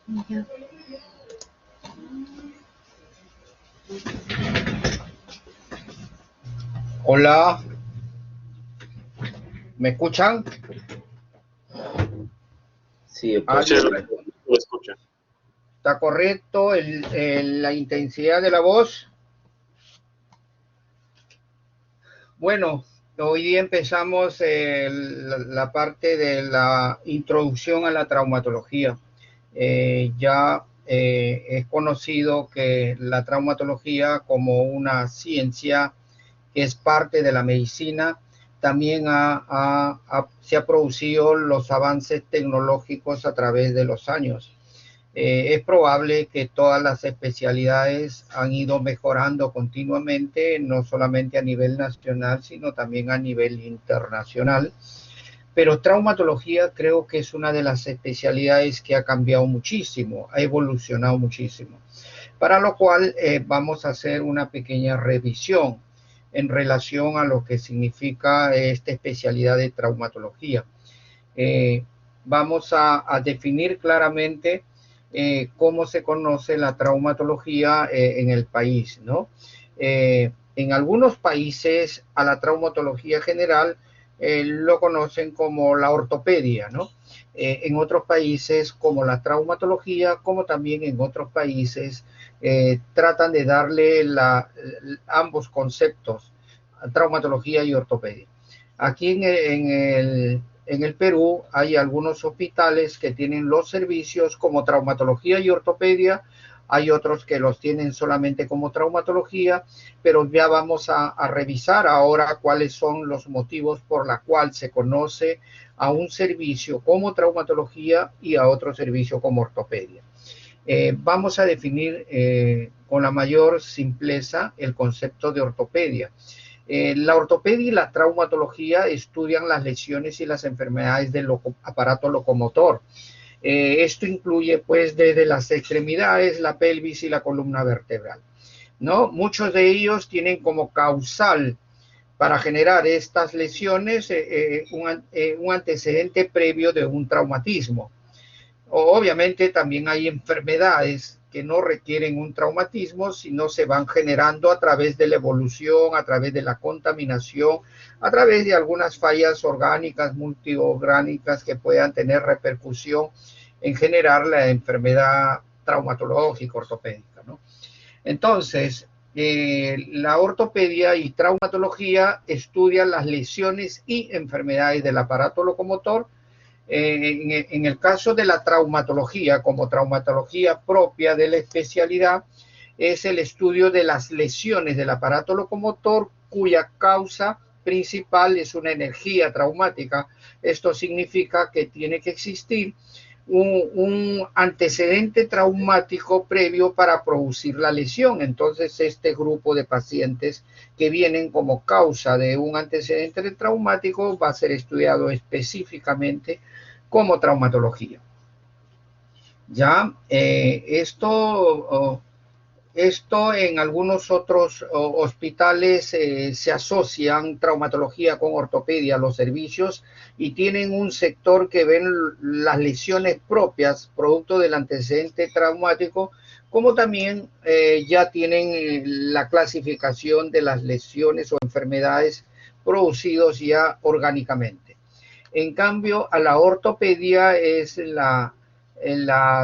Ya. Hola, ¿me escuchan? Sí, ¿Algo sí, lo escucha. está correcto? La intensidad de la voz. Bueno, hoy día empezamos la parte de la introducción a la traumatología. Ya es conocido que la traumatología como una ciencia que es parte de la medicina, también se ha producido los avances tecnológicos a través de los años. Es probable que todas las especialidades han ido mejorando continuamente, no solamente a nivel nacional, sino también a nivel internacional. Pero traumatología creo que es una de las especialidades que ha cambiado muchísimo, ha evolucionado muchísimo. Para lo cual vamos a hacer una pequeña revisión en relación a lo que significa esta especialidad de traumatología. Vamos a definir claramente cómo se conoce la traumatología en el país, ¿no? En algunos países a la traumatología general lo conocen como la ortopedia, ¿no? En otros países como la traumatología, como también en otros países tratan de darle ambos conceptos, traumatología y ortopedia. Aquí en el Perú hay algunos hospitales que tienen los servicios como traumatología y ortopedia, hay otros que los tienen solamente como traumatología, pero ya vamos a revisar ahora cuáles son los motivos por los cuales se conoce a un servicio como traumatología y a otro servicio como ortopedia. Vamos a definir con la mayor simpleza el concepto de ortopedia. La ortopedia y la traumatología estudian las lesiones y las enfermedades del aparato locomotor. Esto incluye pues desde las extremidades, la pelvis y la columna vertebral, ¿no? Muchos de ellos tienen como causal para generar estas lesiones un antecedente previo de un traumatismo. Obviamente también hay enfermedades que no requieren un traumatismo, sino se van generando a través de la evolución, a través de la contaminación, a través de algunas fallas orgánicas, multiorgánicas que puedan tener repercusión en generar la enfermedad traumatológica ortopédica, ¿no? Entonces, la ortopedia y traumatología estudian las lesiones y enfermedades del aparato locomotor. En el caso de la traumatología, como traumatología propia de la especialidad, es el estudio de las lesiones del aparato locomotor cuya causa principal es una energía traumática. Esto significa que tiene que existir un antecedente traumático previo para producir la lesión. Entonces, este grupo de pacientes que vienen como causa de un antecedente traumático va a ser estudiado específicamente como traumatología. Ya, esto en algunos otros hospitales se asocian traumatología con ortopedia, los servicios, y tienen un sector que ven las lesiones propias, producto del antecedente traumático, como también ya tienen la clasificación de las lesiones o enfermedades producidos ya orgánicamente. En cambio, a la ortopedia es la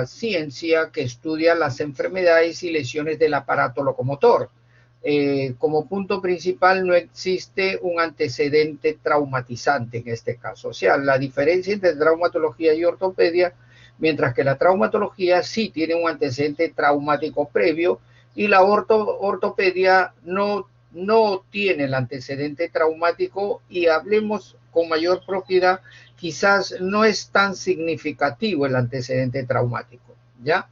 ciencia que estudia las enfermedades y lesiones del aparato locomotor. Como punto principal no existe un antecedente traumatizante en este caso. O sea, la diferencia entre traumatología y ortopedia, mientras que la traumatología sí tiene un antecedente traumático previo y la ortopedia no tiene el antecedente traumático, y hablemos con mayor propiedad, quizás no es tan significativo el antecedente traumático, ¿ya?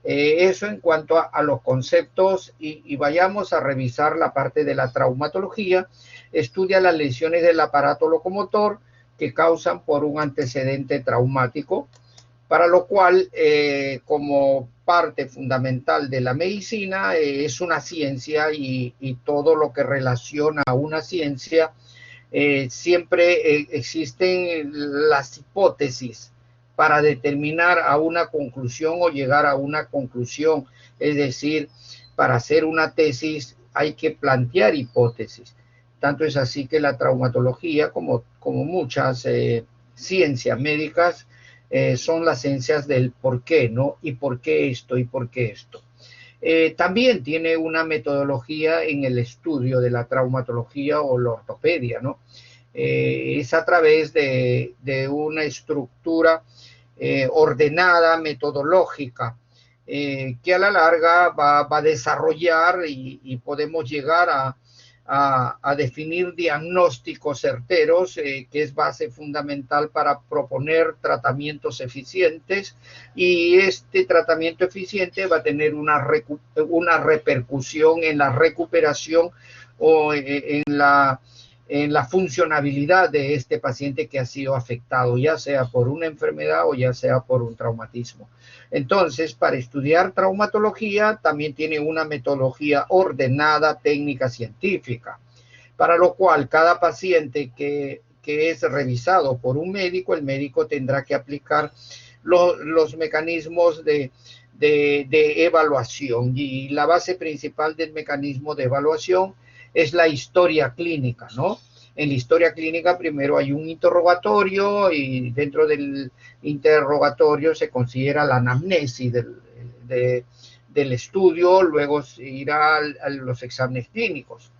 Eso en cuanto a los conceptos, y vayamos a revisar la parte de la traumatología. Estudia las lesiones del aparato locomotor que causan por un antecedente traumático, para lo cual, como parte fundamental de la medicina, es una ciencia, y todo lo que relaciona a una ciencia, siempre existen las hipótesis para determinar a una conclusión o llegar a una conclusión. Es decir, para hacer una tesis hay que plantear hipótesis. Tanto es así que la traumatología, como muchas ciencias médicas, son las ciencias del por qué, ¿no? ¿Y por qué esto? ¿Y por qué esto? También tiene una metodología en el estudio de la traumatología o la ortopedia, ¿no? Es a través de una estructura ordenada, metodológica, que a la larga va a desarrollar y podemos llegar a definir diagnósticos certeros, que es base fundamental para proponer tratamientos eficientes, y este tratamiento eficiente va a tener una repercusión en la recuperación o en la funcionabilidad de este paciente que ha sido afectado, ya sea por una enfermedad o ya sea por un traumatismo. Entonces, para estudiar traumatología también tiene una metodología ordenada, técnica, científica, para lo cual cada paciente que es revisado por un médico, el médico tendrá que aplicar los mecanismos de evaluación, y la base principal del mecanismo de evaluación es la historia clínica, ¿no? En la historia clínica primero hay un interrogatorio, y dentro del interrogatorio se considera la anamnesis del estudio, luego se irá a los exámenes clínicos.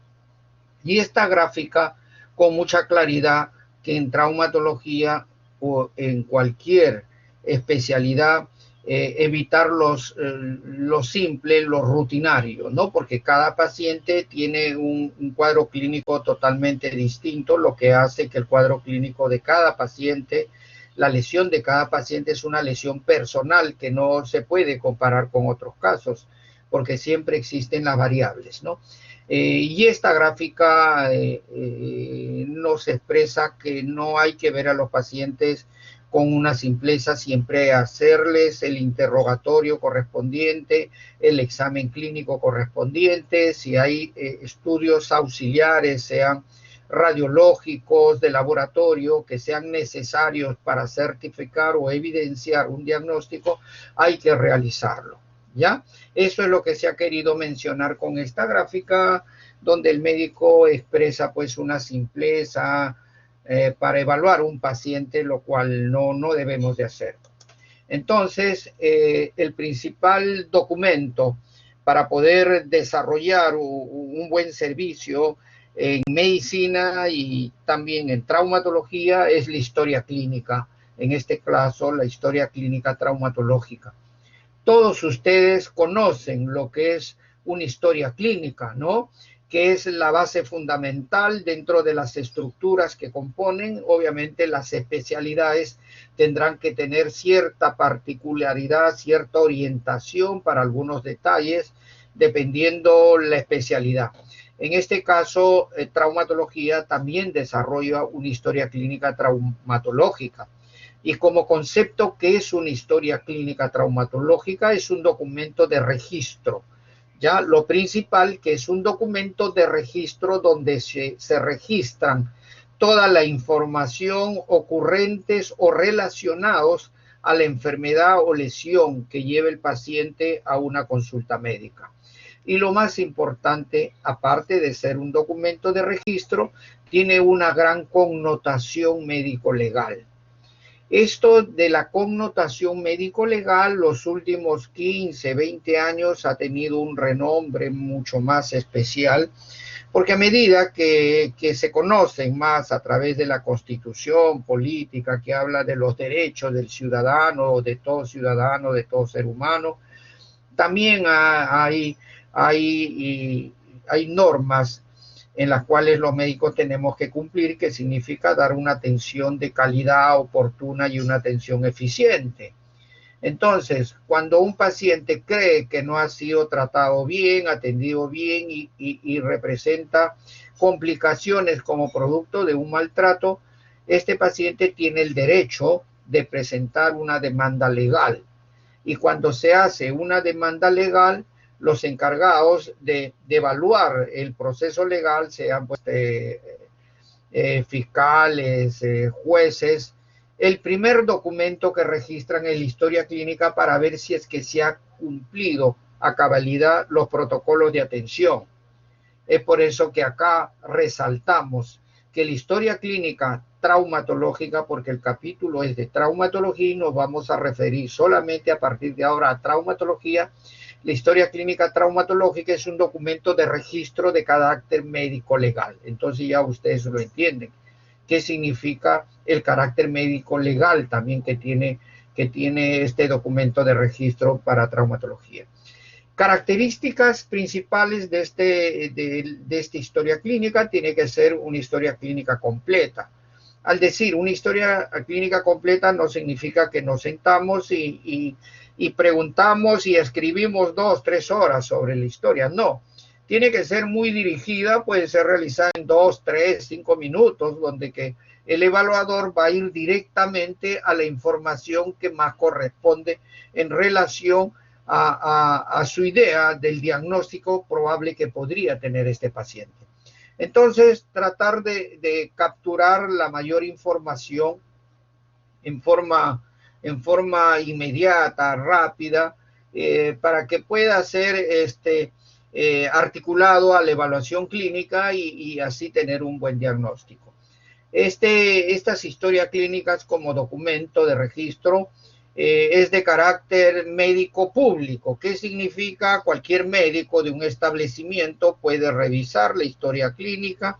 Y esta gráfica con mucha claridad que en traumatología o en cualquier especialidad, evitar lo simple, lo rutinario, ¿no? Porque cada paciente tiene un cuadro clínico totalmente distinto, lo que hace que el cuadro clínico de cada paciente, la lesión de cada paciente es una lesión personal que no se puede comparar con otros casos, porque siempre existen las variables, ¿no? Y esta gráfica nos expresa que no hay que ver a los pacientes con una simpleza, siempre hacerles el interrogatorio correspondiente, el examen clínico correspondiente, si hay estudios auxiliares, sean radiológicos, de laboratorio, que sean necesarios para certificar o evidenciar un diagnóstico, hay que realizarlo, ¿ya? Eso es lo que se ha querido mencionar con esta gráfica, donde el médico expresa pues una simpleza para evaluar un paciente, lo cual no debemos de hacer. Entonces, el principal documento para poder desarrollar un buen servicio en medicina y también en traumatología es la historia clínica, en este caso la historia clínica traumatológica. Todos ustedes conocen lo que es una historia clínica, ¿no? Que es la base fundamental dentro de las estructuras que componen. Obviamente las especialidades tendrán que tener cierta particularidad, cierta orientación para algunos detalles, dependiendo la especialidad. En este caso, traumatología también desarrolla una historia clínica traumatológica. Y como concepto, ¿qué es una historia clínica traumatológica? Es un documento de registro. Ya lo principal, que es un documento de registro donde se registran toda la información ocurrentes o relacionados a la enfermedad o lesión que lleva el paciente a una consulta médica. Y lo más importante, aparte de ser un documento de registro, tiene una gran connotación médico-legal. Esto de la connotación médico-legal, los últimos 15, 20 años ha tenido un renombre mucho más especial, porque a medida que se conocen más a través de la Constitución política que habla de los derechos del ciudadano, de todo ser humano, también hay normas en las cuales los médicos tenemos que cumplir, que significa dar una atención de calidad oportuna y una atención eficiente. Entonces, cuando un paciente cree que no ha sido tratado bien, atendido bien y representa complicaciones como producto de un maltrato, este paciente tiene el derecho de presentar una demanda legal. Y cuando se hace una demanda legal, los encargados de evaluar el proceso legal, sean pues, fiscales, jueces, el primer documento que registran es la historia clínica para ver si es que se ha cumplido a cabalidad los protocolos de atención. Es por eso que acá resaltamos que la historia clínica traumatológica, porque el capítulo es de traumatología y nos vamos a referir solamente a partir de ahora a traumatología. La historia clínica traumatológica es un documento de registro de carácter médico legal. Entonces ya ustedes lo entienden. ¿Qué significa el carácter médico legal también que tiene este documento de registro para traumatología? Características principales de esta historia clínica: tiene que ser una historia clínica completa. Al decir una historia clínica completa no significa que nos sentamos y preguntamos y escribimos 2, 3 horas sobre la historia. No, tiene que ser muy dirigida, puede ser realizada en 2, 3, 5 minutos, donde que el evaluador va a ir directamente a la información que más corresponde en relación a su idea del diagnóstico probable que podría tener este paciente. Entonces, tratar de capturar la mayor información en forma inmediata, rápida, para que pueda ser articulado a la evaluación clínica y así tener un buen diagnóstico. Estas historias clínicas como documento de registro es de carácter médico público. ¿Qué significa? Cualquier médico de un establecimiento puede revisar la historia clínica,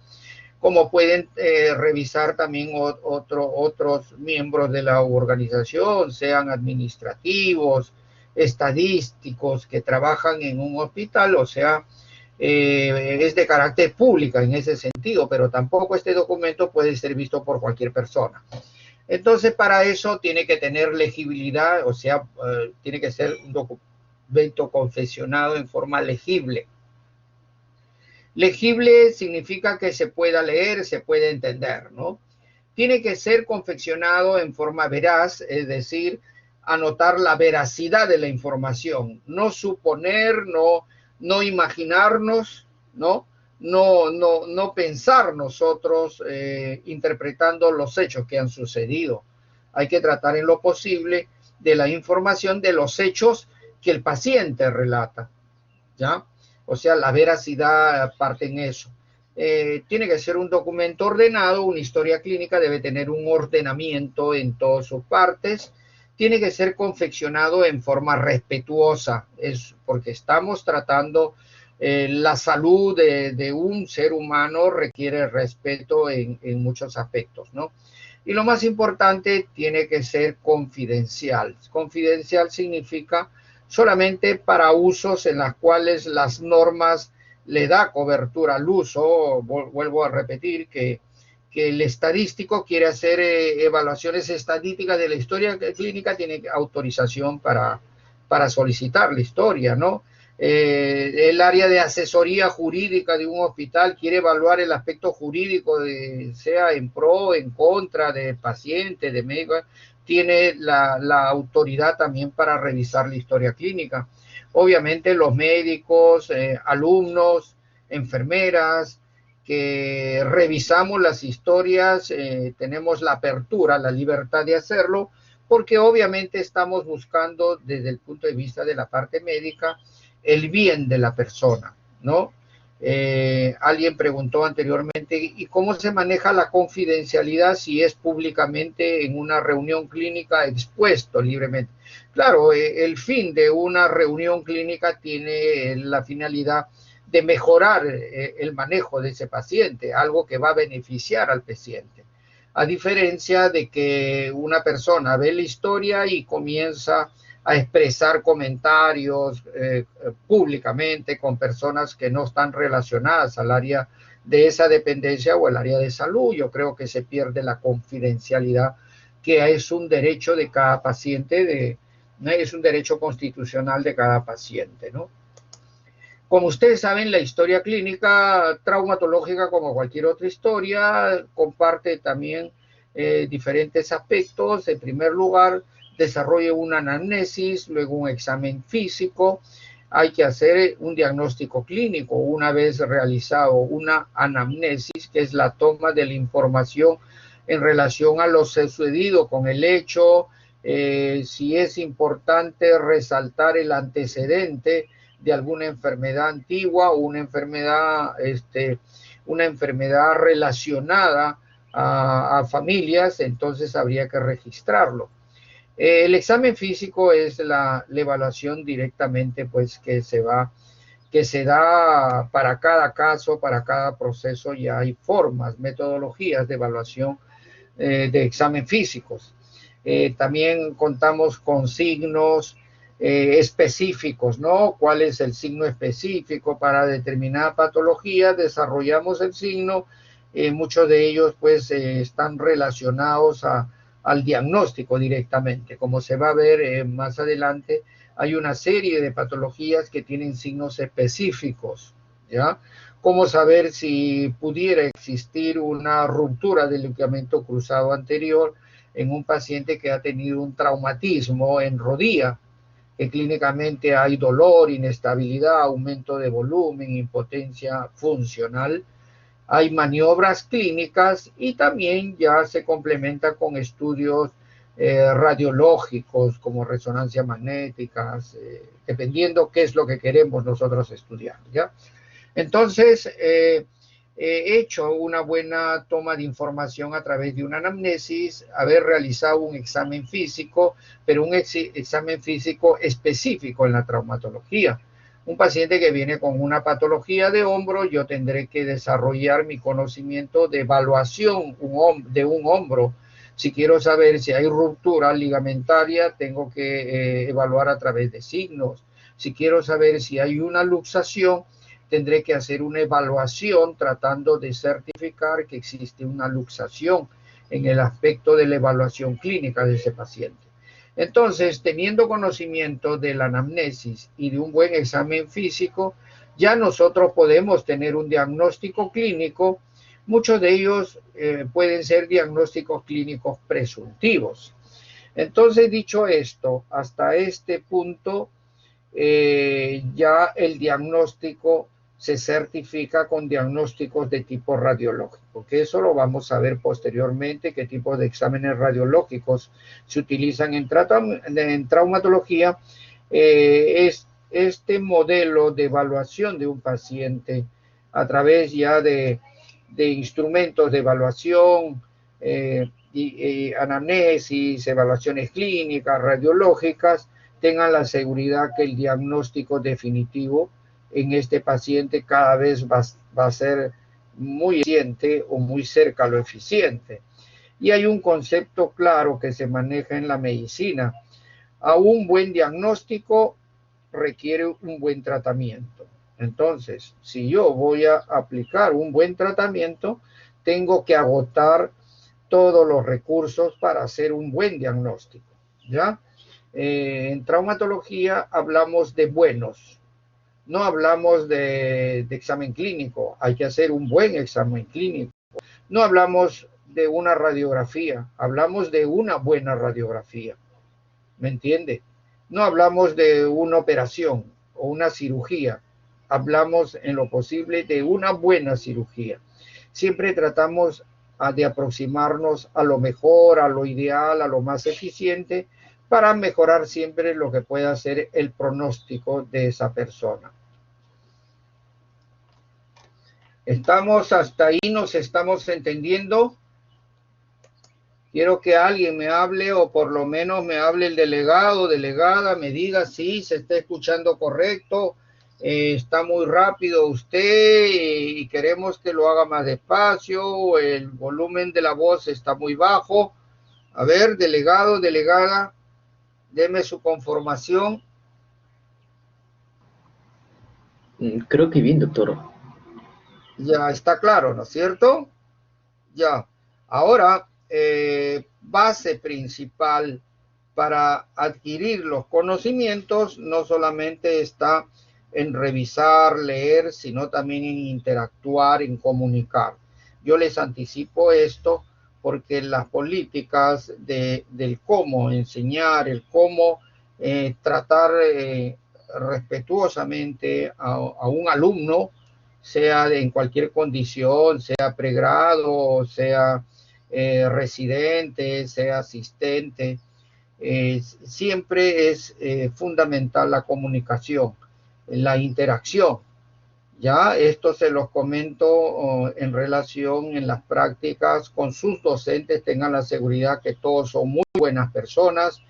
como pueden revisar también otros miembros de la organización, sean administrativos, estadísticos, que trabajan en un hospital. O sea, es de carácter público en ese sentido, pero tampoco este documento puede ser visto por cualquier persona. Entonces, para eso tiene que tener legibilidad, o sea, tiene que ser un documento confeccionado en forma legible. Legible significa que se pueda leer, se puede entender, ¿no? Tiene que ser confeccionado en forma veraz, es decir, anotar la veracidad de la información, no suponer, no imaginarnos, ¿no? No pensar nosotros interpretando los hechos que han sucedido. Hay que tratar en lo posible de la información de los hechos que el paciente relata, ¿ya? O sea, la veracidad parte en eso. Tiene que ser un documento ordenado. Una historia clínica debe tener un ordenamiento en todas sus partes. Tiene que ser confeccionado en forma respetuosa, es porque estamos tratando la salud de un ser humano, requiere respeto en muchos aspectos, ¿no? Y lo más importante, tiene que ser confidencial. Confidencial significa solamente para usos en los cuales las normas le da cobertura al uso. Vuelvo a repetir que el estadístico quiere hacer evaluaciones estadísticas de la historia clínica, tiene autorización para solicitar la historia, ¿no? El área de asesoría jurídica de un hospital quiere evaluar el aspecto jurídico, sea en pro, en contra de paciente, de médico, tiene la autoridad también para revisar la historia clínica. Obviamente los médicos, alumnos, enfermeras, que revisamos las historias, tenemos la apertura, la libertad de hacerlo, porque obviamente estamos buscando desde el punto de vista de la parte médica el bien de la persona, ¿no? Alguien preguntó anteriormente, ¿y cómo se maneja la confidencialidad si es públicamente en una reunión clínica expuesto libremente? Claro, el fin de una reunión clínica tiene la finalidad de mejorar el manejo de ese paciente, algo que va a beneficiar al paciente. A diferencia de que una persona ve la historia y comienza a expresar comentarios públicamente con personas que no están relacionadas al área de esa dependencia o el área de salud. Yo creo que se pierde la confidencialidad, que es un derecho de cada paciente, es un derecho constitucional de cada paciente, ¿no? Como ustedes saben, la historia clínica traumatológica, como cualquier otra historia, comparte también diferentes aspectos. En primer lugar, desarrolla una anamnesis, luego un examen físico. Hay que hacer un diagnóstico clínico una vez realizado una anamnesis, que es la toma de la información en relación a lo sucedido con el hecho, si es importante resaltar el antecedente de alguna enfermedad antigua o una enfermedad relacionada a familias, entonces habría que registrarlo. El examen físico es la evaluación directamente pues que se da para cada caso, para cada proceso. Ya hay formas, metodologías de evaluación de examen físicos. También contamos con signos específicos, ¿no? ¿Cuál es el signo específico para determinada patología? Desarrollamos el signo. Muchos de ellos pues están relacionados al diagnóstico directamente. Como se va a ver más adelante, hay una serie de patologías que tienen signos específicos, ¿ya? ¿Cómo saber si pudiera existir una ruptura del ligamento cruzado anterior en un paciente que ha tenido un traumatismo en rodilla, que clínicamente hay dolor, inestabilidad, aumento de volumen, impotencia funcional? Hay maniobras clínicas y también ya se complementa con estudios radiológicos como resonancias magnéticas, dependiendo qué es lo que queremos nosotros estudiar, ¿ya? Entonces, he hecho una buena toma de información a través de una anamnesis, haber realizado un examen físico, pero un examen físico específico en la traumatología. Un paciente que viene con una patología de hombro, yo tendré que desarrollar mi conocimiento de evaluación de un hombro. Si quiero saber si hay ruptura ligamentaria, tengo que evaluar a través de signos. Si quiero saber si hay una luxación, tendré que hacer una evaluación tratando de certificar que existe una luxación en el aspecto de la evaluación clínica de ese paciente. Entonces, teniendo conocimiento de la anamnesis y de un buen examen físico, ya nosotros podemos tener un diagnóstico clínico. Muchos de ellos pueden ser diagnósticos clínicos presuntivos. Entonces, dicho esto, hasta este punto, ya el diagnóstico se certifica con diagnósticos de tipo radiológico, que eso lo vamos a ver posteriormente, qué tipo de exámenes radiológicos se utilizan en traumatología. Este modelo de evaluación de un paciente a través ya de instrumentos de evaluación, y anamnesis, evaluaciones clínicas, radiológicas, tengan la seguridad que el diagnóstico definitivo en este paciente cada vez va a ser muy eficiente o muy cerca a lo eficiente. Y hay un concepto claro que se maneja en la medicina. A un buen diagnóstico requiere un buen tratamiento. Entonces, si yo voy a aplicar un buen tratamiento, tengo que agotar todos los recursos para hacer un buen diagnóstico, ¿ya? En traumatología hablamos de buenos, no hablamos de examen clínico, hay que hacer un buen examen clínico. No hablamos de una radiografía, hablamos de una buena radiografía, ¿me entiende? No hablamos de una operación o una cirugía, hablamos en lo posible de una buena cirugía. Siempre tratamos de aproximarnos a lo mejor, a lo ideal, a lo más eficiente, para mejorar siempre lo que pueda ser el pronóstico de esa persona. ¿Estamos hasta ahí? ¿Nos estamos entendiendo? Quiero que alguien me hable, o por lo menos me hable el delegado, delegada, me diga si se está escuchando correcto, está muy rápido usted y queremos que lo haga más despacio, el volumen de la voz está muy bajo. A ver, delegado, delegada, deme su conformación. Creo que bien, doctor. Ya está claro, ¿no es cierto? Ya. Ahora, base principal para adquirir los conocimientos no solamente está en revisar, leer, sino también en interactuar, en comunicar. Yo les anticipo esto porque las políticas del cómo enseñar, el cómo tratar respetuosamente a un alumno, sea en cualquier condición, sea pregrado, sea residente, sea asistente. Siempre es fundamental la comunicación, la interacción. Ya esto se los comento en relación en las prácticas con sus docentes. Tengan la seguridad que todos son muy buenas personas,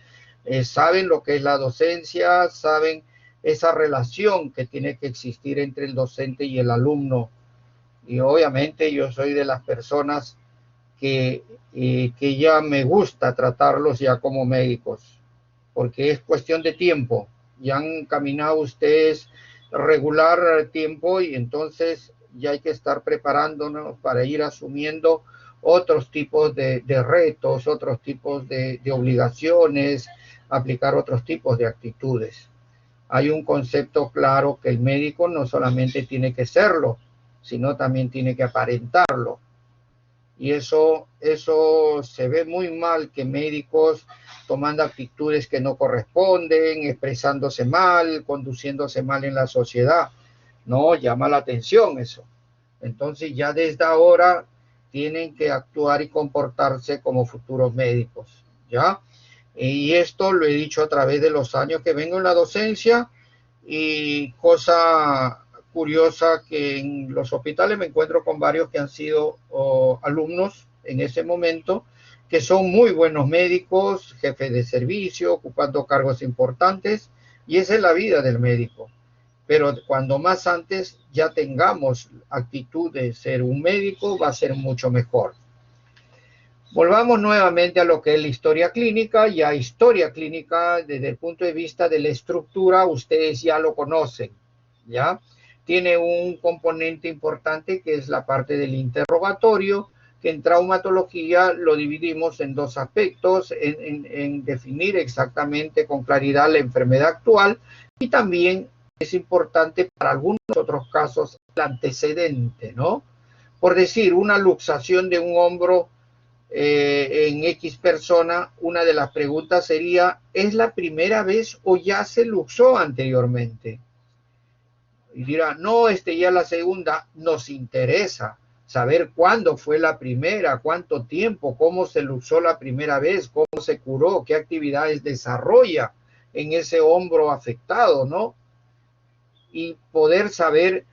saben lo que es la docencia, saben esa relación que tiene que existir entre el docente y el alumno. Y obviamente yo soy de las personas que ya me gusta tratarlos ya como médicos, porque es cuestión de tiempo. Ya han caminado ustedes regular tiempo y entonces ya hay que estar preparándonos para ir asumiendo otros tipos de retos, otros tipos de obligaciones, aplicar otros tipos de actitudes. Hay un concepto claro que el médico no solamente tiene que serlo, sino también tiene que aparentarlo. Y eso se ve muy mal, que médicos tomando actitudes que no corresponden, expresándose mal, conduciéndose mal en la sociedad. No, llama la atención eso. Entonces ya desde ahora tienen que actuar y comportarse como futuros médicos, ¿ya? Y esto lo he dicho a través de los años que vengo en la docencia, y cosa curiosa que en los hospitales me encuentro con varios que han sido alumnos en ese momento, que son muy buenos médicos, jefes de servicio, ocupando cargos importantes, y esa es la vida del médico. Pero cuando más antes ya tengamos actitud de ser un médico, va a ser mucho mejor. Volvamos nuevamente a lo que es la historia clínica. Ya historia clínica desde el punto de vista de la estructura, ustedes ya lo conocen, ¿ya? Tiene un componente importante que es la parte del interrogatorio, que en traumatología lo dividimos en dos aspectos, en definir exactamente con claridad la enfermedad actual, y también es importante para algunos otros casos el antecedente, ¿no? Por decir, una luxación de un hombro en X persona, una de las preguntas sería, ¿es la primera vez o ya se luxó anteriormente? Y dirá, no, ya la segunda. Nos interesa saber cuándo fue la primera, cuánto tiempo, cómo se luxó la primera vez, cómo se curó, qué actividades desarrolla en ese hombro afectado, ¿no? Y poder saber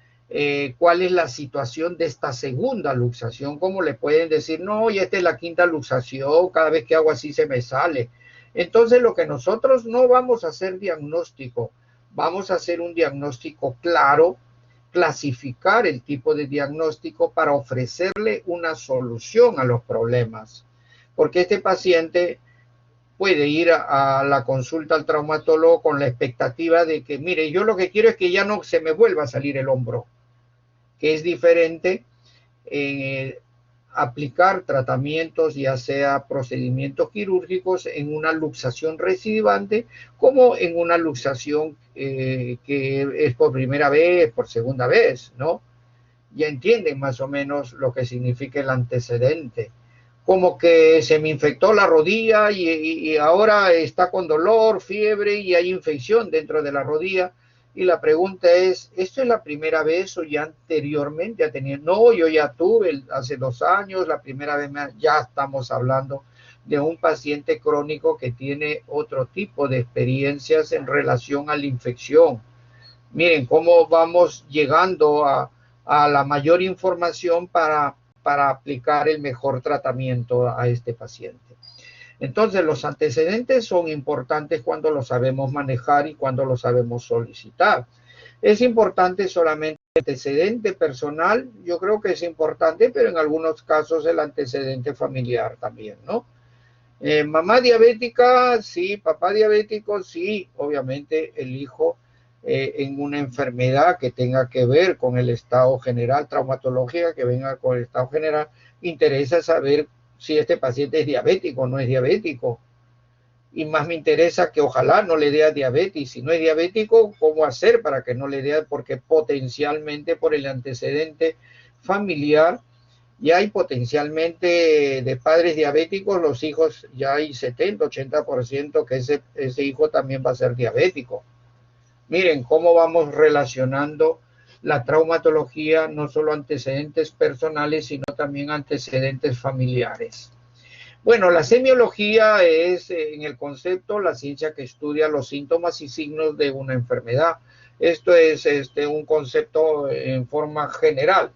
cuál es la situación de esta segunda luxación. Como le pueden decir, no, y esta es la quinta luxación, cada vez que hago así se me sale. Entonces lo que nosotros no vamos a hacer diagnóstico, vamos a hacer un diagnóstico claro, clasificar el tipo de diagnóstico para ofrecerle una solución a los problemas. Porque este paciente puede ir a la consulta al traumatólogo con la expectativa de que, mire, yo lo que quiero es que ya no se me vuelva a salir el hombro, que es diferente aplicar tratamientos, ya sea procedimientos quirúrgicos, en una luxación recidivante, como en una luxación que es por primera vez, por segunda vez, ¿no? Ya entienden más o menos lo que significa el antecedente. Como que se me infectó la rodilla y ahora está con dolor, fiebre y hay infección dentro de la rodilla. Y la pregunta es, ¿esto es la primera vez o ya anteriormente ha tenido? No, yo ya tuve hace 2 años, la primera vez ya estamos hablando de un paciente crónico que tiene otro tipo de experiencias en relación a la infección. Miren cómo vamos llegando a la mayor información para aplicar el mejor tratamiento a este paciente. Entonces, los antecedentes son importantes cuando los sabemos manejar y cuando los sabemos solicitar. Es importante solamente el antecedente personal, yo creo que es importante, pero en algunos casos el antecedente familiar también, ¿no? Mamá diabética, sí, papá diabético, sí, obviamente el hijo en una enfermedad que tenga que ver con el estado general, traumatología que venga con el estado general, interesa saber si este paciente es diabético o no es diabético. Y más me interesa que ojalá no le dé diabetes. Si no es diabético, ¿cómo hacer para que no le dé? Porque potencialmente por el antecedente familiar ya hay potencialmente de padres diabéticos, los hijos ya hay 70-80% que ese hijo también va a ser diabético. Miren cómo vamos relacionando la traumatología, no solo antecedentes personales, sino también antecedentes familiares. Bueno, la semiología es, en el concepto, la ciencia que estudia los síntomas y signos de una enfermedad. Esto es un concepto en forma general.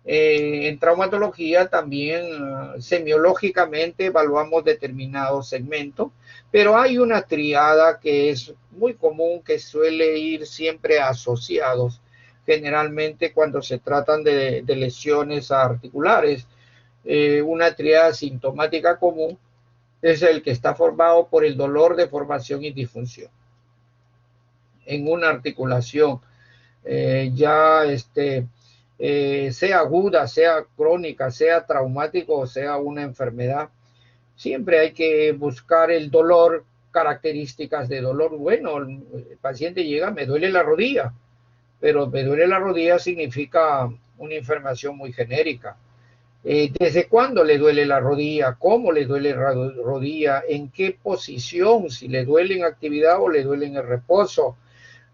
En traumatología también semiológicamente evaluamos determinados segmentos, pero hay una triada que es muy común, que suele ir siempre asociados, generalmente cuando se tratan de lesiones articulares. Una triada sintomática común es el que está formado por el dolor, deformación y disfunción en una articulación, ya sea aguda, sea crónica, sea traumático o sea una enfermedad. Siempre hay que buscar el dolor, características de dolor. Bueno, el paciente llega, me duele la rodilla, pero me duele la rodilla significa una información muy genérica. ¿Desde cuándo le duele la rodilla? ¿Cómo le duele la rodilla? ¿En qué posición? Si le duele en actividad o le duele en el reposo.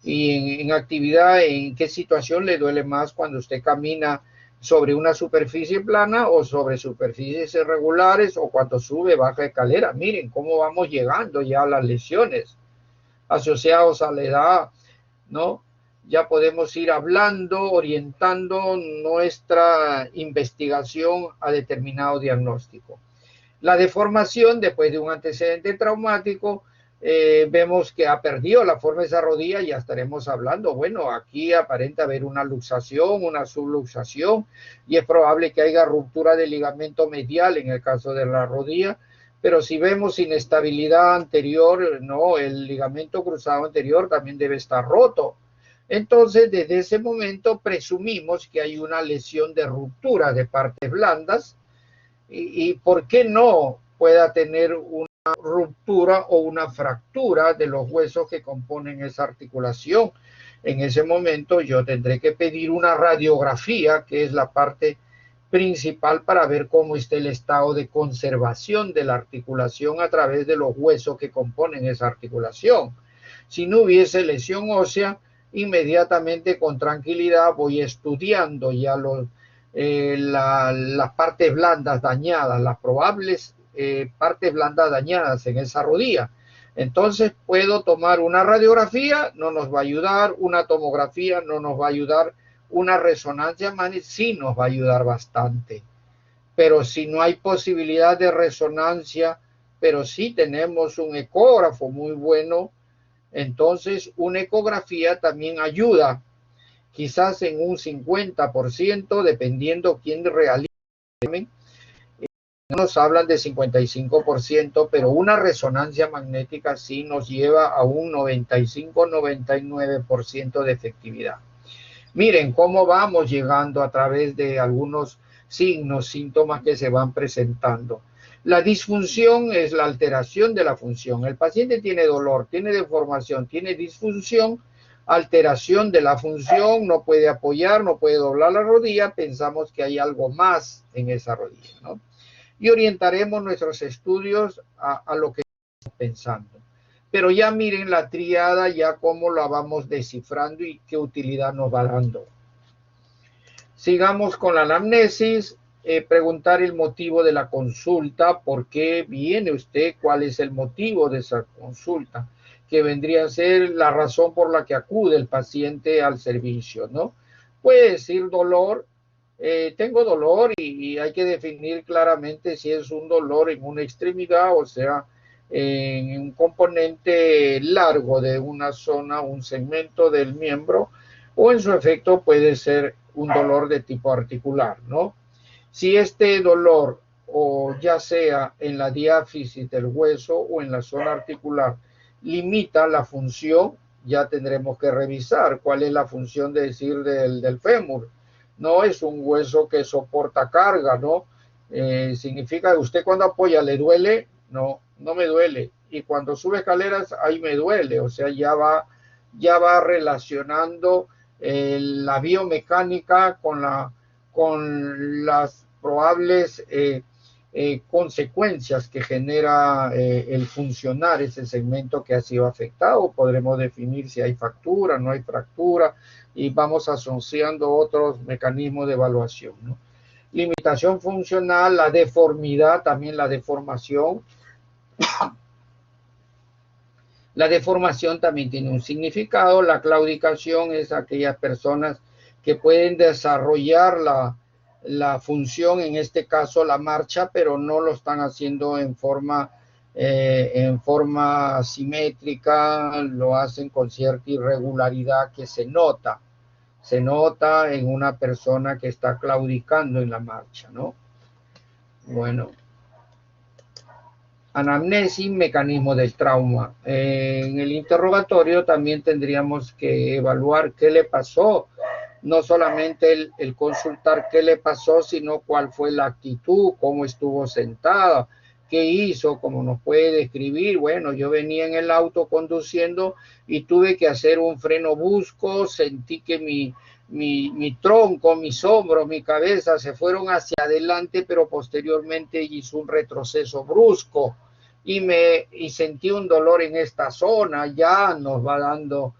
Y en actividad, ¿en qué situación le duele más cuando usted camina sobre una superficie plana o sobre superficies irregulares o cuando sube, baja escalera? Miren cómo vamos llegando ya a las lesiones asociadas a la edad, ¿no? Ya podemos ir hablando, orientando nuestra investigación a determinado diagnóstico. La deformación después de un antecedente traumático, vemos que ha perdido la forma de esa rodilla, ya estaremos hablando, bueno, aquí aparenta haber una luxación, una subluxación, y es probable que haya ruptura del ligamento medial en el caso de la rodilla, pero si vemos inestabilidad anterior, no, el ligamento cruzado anterior también debe estar roto. Entonces, desde ese momento presumimos que hay una lesión de ruptura de partes blandas, y por qué no pueda tener una ruptura o una fractura de los huesos que componen esa articulación. En ese momento yo tendré que pedir una radiografía, que es la parte principal para ver cómo está el estado de conservación de la articulación a través de los huesos que componen esa articulación. Si no hubiese lesión ósea, inmediatamente con tranquilidad voy estudiando ya las partes blandas dañadas, las probables partes blandas dañadas en esa rodilla. Entonces puedo tomar una radiografía, no nos va a ayudar, una tomografía no nos va a ayudar, una resonancia magnética sí nos va a ayudar bastante. Pero si no hay posibilidad de resonancia, pero sí tenemos un ecógrafo muy bueno, entonces una ecografía también ayuda, quizás en un 50%, dependiendo quién realice. Nos hablan de 55%, pero una resonancia magnética sí nos lleva a un 95-99% de efectividad. Miren cómo vamos llegando a través de algunos signos, síntomas que se van presentando. La disfunción es la alteración de la función. El paciente tiene dolor, tiene deformación, tiene disfunción, alteración de la función, no puede apoyar, no puede doblar la rodilla, pensamos que hay algo más en esa rodilla, ¿no? Y orientaremos nuestros estudios a lo que estamos pensando. Pero ya miren la triada, ya cómo la vamos descifrando y qué utilidad nos va dando. Sigamos con la anamnesis, preguntar el motivo de la consulta, por qué viene usted, cuál es el motivo de esa consulta, que vendría a ser la razón por la que acude el paciente al servicio, ¿no? Puede decir dolor, tengo dolor y hay que definir claramente si es un dolor en una extremidad, o sea, en un componente largo de una zona, un segmento del miembro, o en su efecto puede ser un dolor de tipo articular, ¿no? Si este dolor, o ya sea en la diáfisis del hueso o en la zona articular, limita la función, ya tendremos que revisar cuál es la función de decir del fémur. No es un hueso que soporta carga, ¿no? Significa que usted cuando apoya le duele, no, no me duele. Y cuando sube escaleras, ahí me duele. O sea, ya va relacionando la biomecánica con las probables consecuencias que genera el funcionar ese segmento que ha sido afectado. Podremos definir si hay fractura, no hay fractura, y vamos asociando otros mecanismos de evaluación, ¿no? limitación funcional, la deformidad, también la deformación. La deformación también tiene un significado. La claudicación es aquellas personas que pueden desarrollar la función, en este caso la marcha, pero no lo están haciendo en forma simétrica, lo hacen con cierta irregularidad que se nota en una persona que está claudicando en la marcha, ¿no? Bueno. Anamnesis, mecanismo del trauma. En el interrogatorio también tendríamos que evaluar qué le pasó, no solamente el consultar qué le pasó, sino cuál fue la actitud, cómo estuvo sentada, qué hizo, cómo nos puede describir. Bueno, yo venía en el auto conduciendo y tuve que hacer un freno brusco, sentí que mi tronco, mis hombros, mi cabeza se fueron hacia adelante, pero posteriormente hizo un retroceso brusco y sentí un dolor en esta zona. Ya nos va dando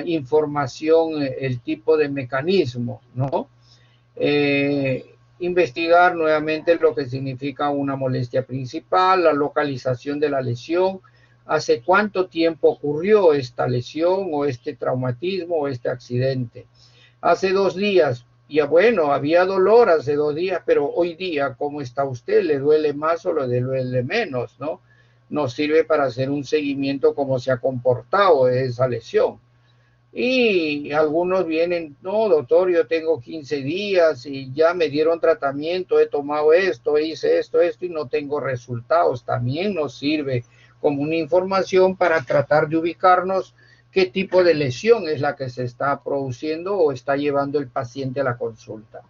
información, el tipo de mecanismo, ¿no? Investigar nuevamente lo que significa una molestia principal, la localización de la lesión, hace cuánto tiempo ocurrió esta lesión o este traumatismo o este accidente. Hace 2 días, ya bueno, había dolor hace 2 días, pero hoy día, ¿cómo está usted? ¿Le duele más o le duele menos, no? Nos sirve para hacer un seguimiento cómo se ha comportado esa lesión. Y algunos vienen, no, doctor, yo tengo 15 días y ya me dieron tratamiento, he tomado esto, hice esto y no tengo resultados. También nos sirve como una información para tratar de ubicarnos qué tipo de lesión es la que se está produciendo o está llevando el paciente a la consulta.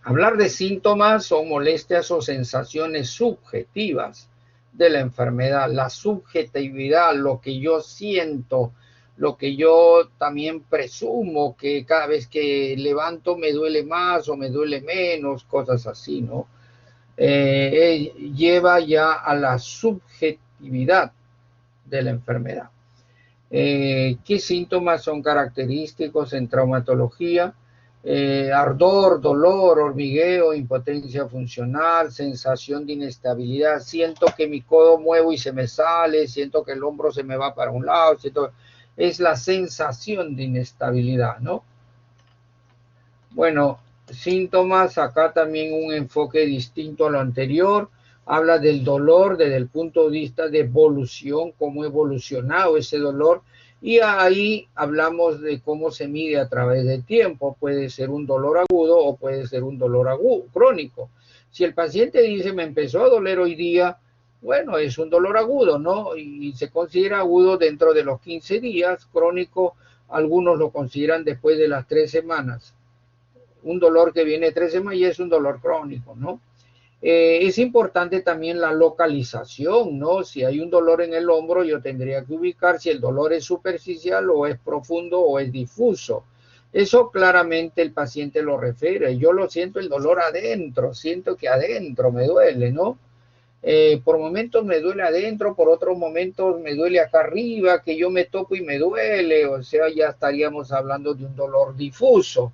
Hablar de síntomas o molestias o sensaciones subjetivas de la enfermedad, la subjetividad, lo que yo siento, lo que yo también presumo que cada vez que levanto me duele más o me duele menos, cosas así, ¿no? Lleva ya a la subjetividad de la enfermedad. ¿Qué síntomas son característicos en traumatología? Ardor, dolor, hormigueo, impotencia funcional, sensación de inestabilidad. Siento que mi codo muevo y se me sale, siento que el hombro se me va para un lado, es la sensación de inestabilidad, ¿no? Bueno, síntomas, acá también un enfoque distinto a lo anterior. Habla del dolor desde el punto de vista de evolución, cómo ha evolucionado ese dolor. Y ahí hablamos de cómo se mide a través del tiempo. Puede ser un dolor agudo o puede ser un dolor crónico. Si el paciente dice, me empezó a doler hoy día, bueno, es un dolor agudo, ¿no? Y se considera agudo dentro de los 15 días. Crónico, algunos lo consideran después de las 3 semanas. Un dolor que viene 3 semanas y es un dolor crónico, ¿no? Es importante también la localización, ¿no? Si hay un dolor en el hombro, yo tendría que ubicar si el dolor es superficial o es profundo o es difuso. Eso claramente el paciente lo refiere. Yo lo siento el dolor adentro, siento que adentro me duele, ¿no? Por momentos me duele adentro, por otros momentos me duele acá arriba, que yo me toco y me duele, o sea, ya estaríamos hablando de un dolor difuso.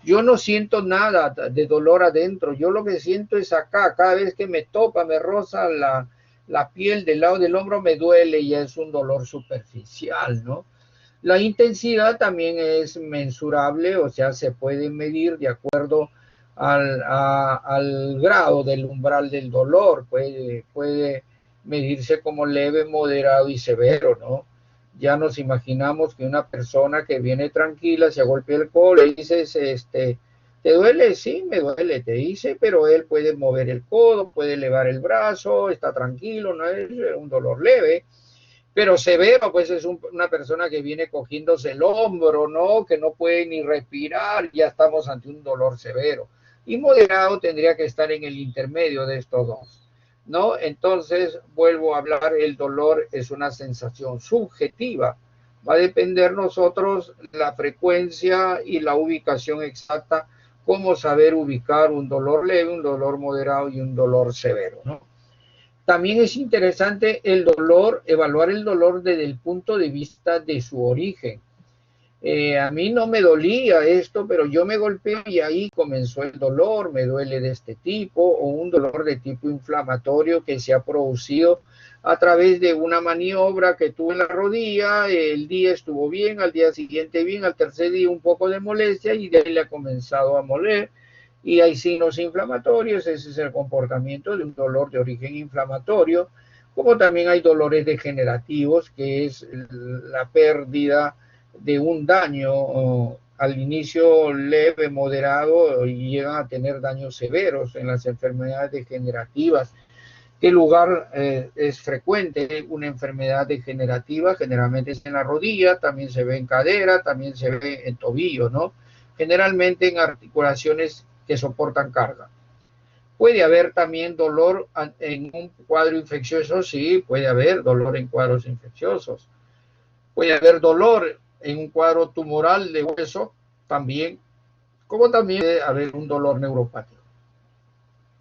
Yo no siento nada de dolor adentro, yo lo que siento es acá, cada vez que me topa, me roza la piel del lado del hombro, me duele y es un dolor superficial, ¿no? La intensidad también es mensurable, o sea, se puede medir de acuerdo al grado del umbral del dolor. Puede medirse como leve, moderado y severo, ¿no? Ya nos imaginamos que una persona que viene tranquila, se golpea el codo, le dices, ¿te duele? Sí, me duele, te dice, pero él puede mover el codo, puede elevar el brazo, está tranquilo, no es un dolor leve. Pero severo, pues es una persona que viene cogiéndose el hombro, ¿no? Que no puede ni respirar, ya estamos ante un dolor severo. Y moderado tendría que estar en el intermedio de estos dos, ¿no? Entonces, vuelvo a hablar, el dolor es una sensación subjetiva. Va a depender nosotros la frecuencia y la ubicación exacta, cómo saber ubicar un dolor leve, un dolor moderado y un dolor severo, ¿no? También es interesante el dolor, evaluar el dolor desde el punto de vista de su origen. A mí no me dolía esto, pero yo me golpeé y ahí comenzó el dolor, me duele de este tipo, o un dolor de tipo inflamatorio que se ha producido a través de una maniobra que tuve en la rodilla. El día estuvo bien, al día siguiente bien, al tercer día un poco de molestia y de ahí le ha comenzado a moler. Y hay signos inflamatorios, ese es el comportamiento de un dolor de origen inflamatorio, como también hay dolores degenerativos, que es la pérdida de un daño al inicio leve, moderado, y llegan a tener daños severos en las enfermedades degenerativas. ¿Qué lugar es frecuente una enfermedad degenerativa? Generalmente es en la rodilla, también se ve en cadera, también se ve en tobillo, ¿no? Generalmente en articulaciones que soportan carga. Puede haber también dolor en un cuadro infeccioso, sí, puede haber dolor en cuadros infecciosos. Puede haber dolor en un cuadro tumoral de hueso también, como también puede haber un dolor neuropático.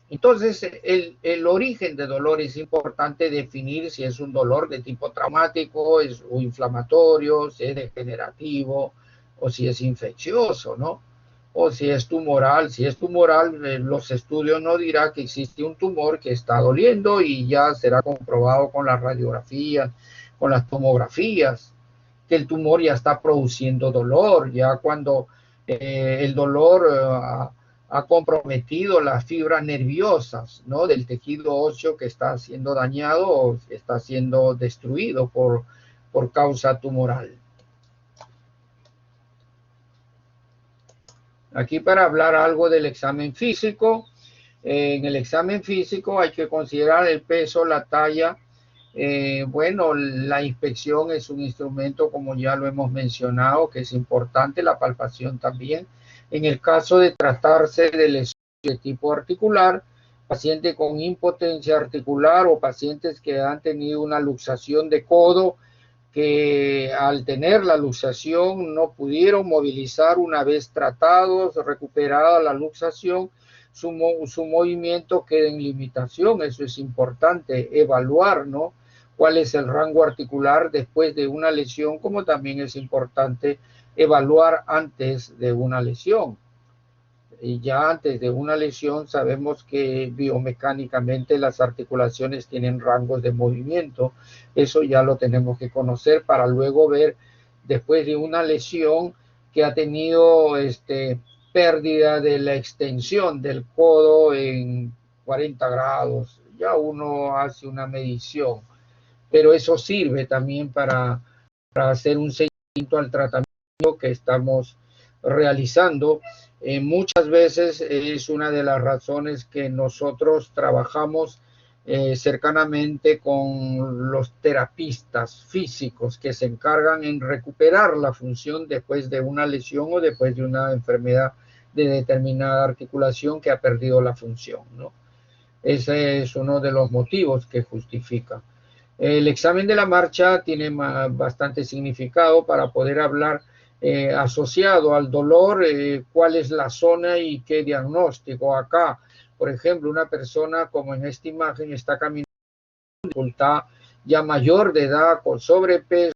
Entonces, el origen de dolor es importante definir si es un dolor de tipo traumático o inflamatorio, si es degenerativo o si es infeccioso, ¿no? O si es tumoral. Si es tumoral, los estudios no dirán que existe un tumor que está doliendo y ya será comprobado con las radiografías, con las tomografías, que el tumor ya está produciendo dolor, ya cuando el dolor ha comprometido las fibras nerviosas, ¿no? Del tejido óseo que está siendo dañado o está siendo destruido por causa tumoral. Aquí para hablar algo del examen físico. En el examen físico hay que considerar el peso, la talla. Bueno, la inspección es un instrumento, como ya lo hemos mencionado, que es importante, la palpación también. En el caso de tratarse de lesiones de tipo articular, paciente con impotencia articular o pacientes que han tenido una luxación de codo, que al tener la luxación no pudieron movilizar una vez tratados, recuperada la luxación, su movimiento queda en limitación. Eso es importante evaluar, ¿no? Cuál es el rango articular después de una lesión, como también es importante evaluar antes de una lesión. Y ya antes de una lesión sabemos que biomecánicamente las articulaciones tienen rangos de movimiento. Eso ya lo tenemos que conocer para luego ver después de una lesión que ha tenido pérdida de la extensión del codo en 40 grados. Ya uno hace una medición, pero eso sirve también para hacer un seguimiento al tratamiento que estamos realizando. Muchas veces es una de las razones que nosotros trabajamos cercanamente con los terapistas físicos que se encargan en recuperar la función después de una lesión o después de una enfermedad de determinada articulación que ha perdido la función, ¿no? Ese es uno de los motivos que justifica. El examen de la marcha tiene bastante significado para poder hablar asociado al dolor, cuál es la zona y qué diagnóstico. Acá, por ejemplo, una persona como en esta imagen está caminando con dificultad, ya mayor de edad, con sobrepeso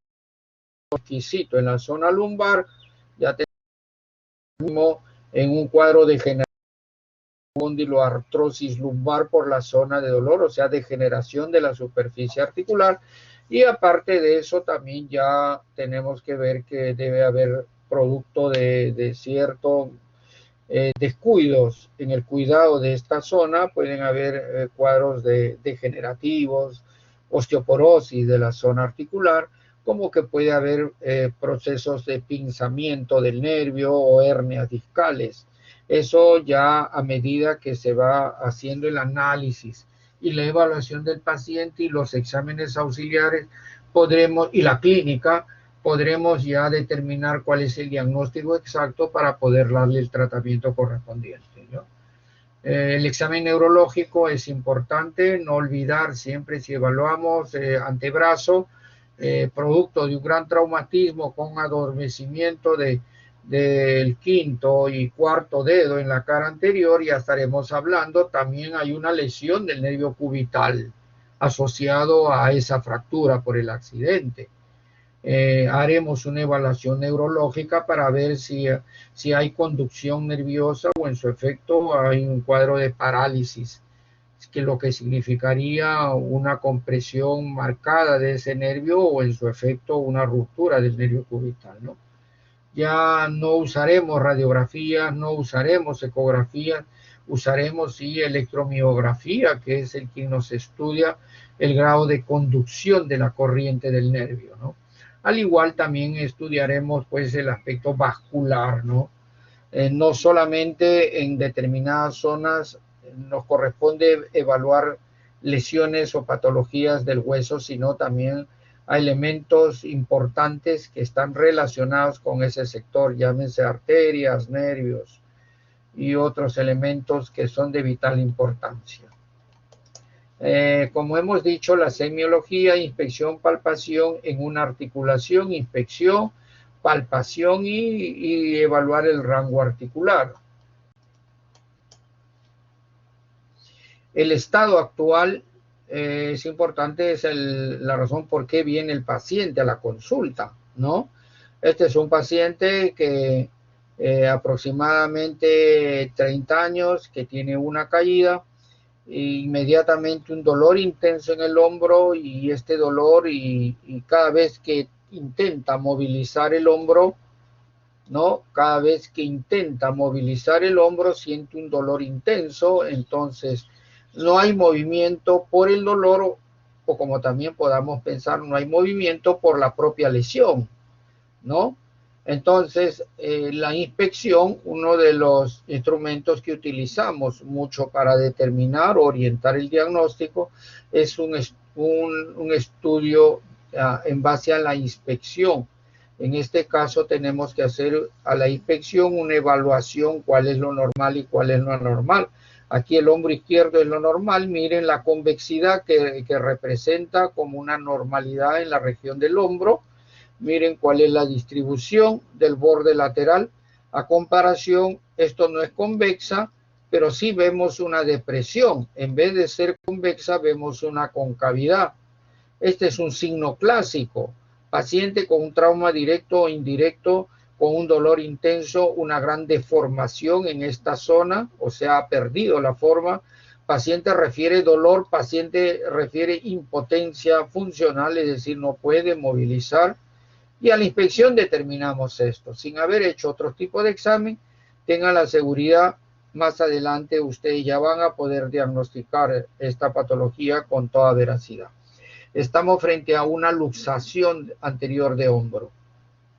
exquisito en la zona lumbar, ya tenemos en un cuadro de artrosis lumbar por la zona de dolor, o sea, degeneración de la superficie articular. Y aparte de eso, también ya tenemos que ver que debe haber producto de ciertos descuidos en el cuidado de esta zona. Pueden haber cuadros degenerativos, osteoporosis de la zona articular, como que puede haber procesos de pinzamiento del nervio o hernias discales. Eso ya a medida que se va haciendo el análisis y la evaluación del paciente y los exámenes auxiliares y la clínica, podremos ya determinar cuál es el diagnóstico exacto para poder darle el tratamiento correspondiente, ¿no? El examen neurológico es importante, no olvidar siempre si evaluamos antebrazo, producto de un gran traumatismo con adormecimiento del quinto y cuarto dedo en la cara anterior, ya estaremos hablando. También hay una lesión del nervio cubital asociado a esa fractura por el accidente. Haremos una evaluación neurológica para ver si hay conducción nerviosa o en su efecto hay un cuadro de parálisis, que lo que significaría una compresión marcada de ese nervio o en su efecto una ruptura del nervio cubital, ¿no? Ya no usaremos radiografías, no usaremos ecografías, usaremos sí electromiografía, que es el que nos estudia el grado de conducción de la corriente del nervio, ¿no? Al igual también estudiaremos pues el aspecto vascular, ¿no? No solamente en determinadas zonas nos corresponde evaluar lesiones o patologías del hueso, sino también a elementos importantes que están relacionados con ese sector, llámense arterias, nervios y otros elementos que son de vital importancia. Como hemos dicho, la semiología, inspección, palpación en una articulación, inspección, palpación y evaluar el rango articular. El estado actual es importante, es la razón por qué viene el paciente a la consulta, ¿no? Este es un paciente que aproximadamente 30 años, que tiene una caída, inmediatamente un dolor intenso en el hombro y este dolor y cada vez que intenta movilizar el hombro, ¿no? Cada vez que intenta movilizar el hombro siente un dolor intenso, entonces no hay movimiento por el dolor o como también podamos pensar, no hay movimiento por la propia lesión, ¿no? Entonces, la inspección, uno de los instrumentos que utilizamos mucho para determinar o orientar el diagnóstico, es un estudio en base a la inspección. En este caso tenemos que hacer a la inspección una evaluación, cuál es lo normal y cuál es lo anormal. Aquí el hombro izquierdo es lo normal, miren la convexidad que representa como una normalidad en la región del hombro. Miren cuál es la distribución del borde lateral. A comparación, esto no es convexa, pero sí vemos una depresión. En vez de ser convexa, vemos una concavidad. Este es un signo clásico. Paciente con un trauma directo o indirecto, con un dolor intenso, una gran deformación en esta zona, o sea, ha perdido la forma. Paciente refiere dolor, paciente refiere impotencia funcional, es decir, no puede movilizar. Y a la inspección determinamos esto. Sin haber hecho otro tipo de examen, tengan la seguridad, más adelante ustedes ya van a poder diagnosticar esta patología con toda veracidad. Estamos frente a una luxación anterior de hombro.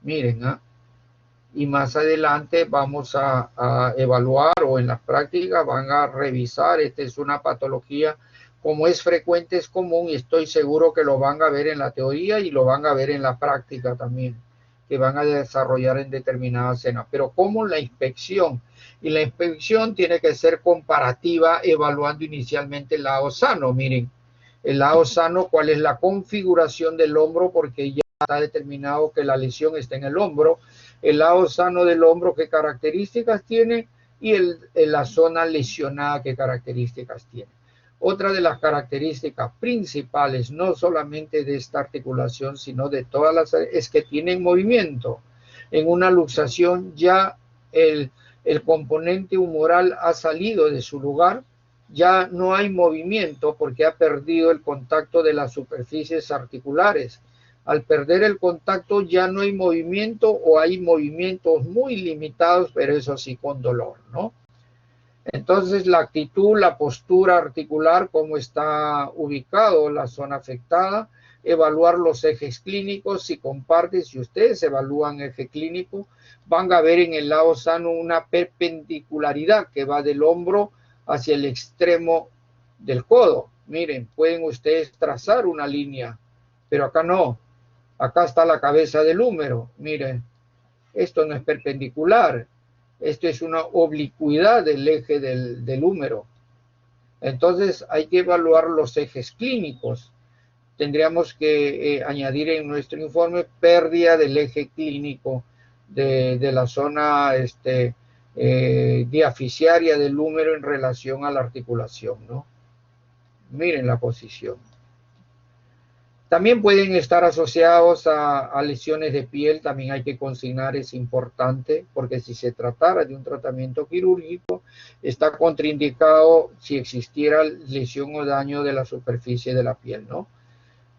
Miren, ¿eh? Y más adelante vamos a evaluar o en las prácticas van a revisar. Esta es una patología, como es frecuente, es común y estoy seguro que lo van a ver en la teoría y lo van a ver en la práctica también, que van a desarrollar en determinadas escenas. Pero como la inspección, y la inspección tiene que ser comparativa evaluando inicialmente el lado sano. Miren, el lado sano, cuál es la configuración del hombro, porque ya está determinado que la lesión está en el hombro. El lado sano del hombro, qué características tiene, y la zona lesionada, qué características tiene. Otra de las características principales, no solamente de esta articulación, sino de todas las, es que tienen movimiento. En una luxación ya el componente humoral ha salido de su lugar, ya no hay movimiento porque ha perdido el contacto de las superficies articulares. Al perder el contacto ya no hay movimiento o hay movimientos muy limitados, pero eso sí con dolor, ¿no? Entonces la actitud, la postura articular, cómo está ubicado la zona afectada, evaluar los ejes clínicos, si comparten, si ustedes evalúan eje clínico, van a ver en el lado sano una perpendicularidad que va del hombro hacia el extremo del codo. Miren, pueden ustedes trazar una línea, pero acá no. Acá está la cabeza del húmero. Miren, esto no es perpendicular. Esto es una oblicuidad del eje del húmero. Entonces hay que evaluar los ejes clínicos. Tendríamos que añadir en nuestro informe pérdida del eje clínico de la zona diaficiaria del húmero en relación a la articulación, ¿no? Miren la posición. También pueden estar asociados a lesiones de piel, también hay que consignar, es importante, porque si se tratara de un tratamiento quirúrgico, está contraindicado si existiera lesión o daño de la superficie de la piel, ¿no?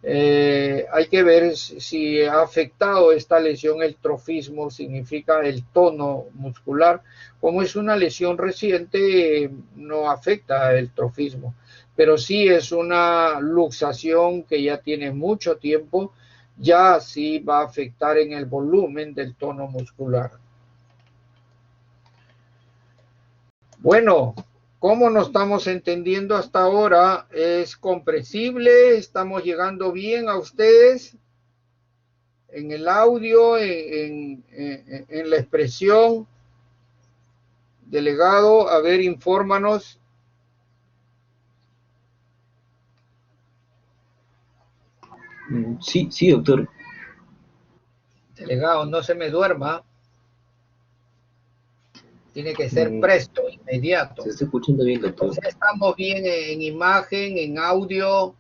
Hay que ver si ha afectado esta lesión el trofismo, significa el tono muscular. Como es una lesión reciente, no afecta el trofismo, pero sí es una luxación que ya tiene mucho tiempo, ya sí va a afectar en el volumen del tono muscular. Bueno, ¿cómo nos estamos entendiendo hasta ahora? ¿Es comprensible? ¿Estamos llegando bien a ustedes? En el audio, en la expresión, delegado, a ver, infórmanos. Sí, sí, doctor. Delegado, no se me duerma, tiene que ser Mm, presto, Se inmediato. está escuchando bien, doctor. Entonces estamos bien en imagen, en audio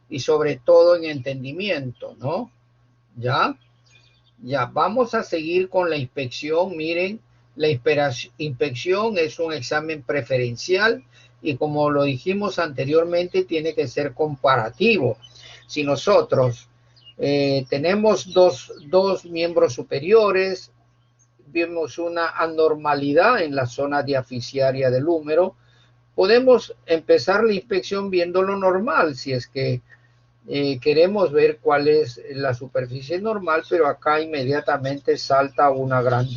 y sobre todo en entendimiento, ¿no? ¿Ya? Ya, vamos a seguir con la inspección. Miren, la inspección es un examen preferencial y como lo dijimos anteriormente, tiene que ser comparativo. Si nosotros tenemos dos miembros superiores, vemos una anormalidad en la zona diaficiaria del húmero, podemos empezar la inspección viendo lo normal, si es que queremos ver cuál es la superficie normal, pero acá inmediatamente salta una gran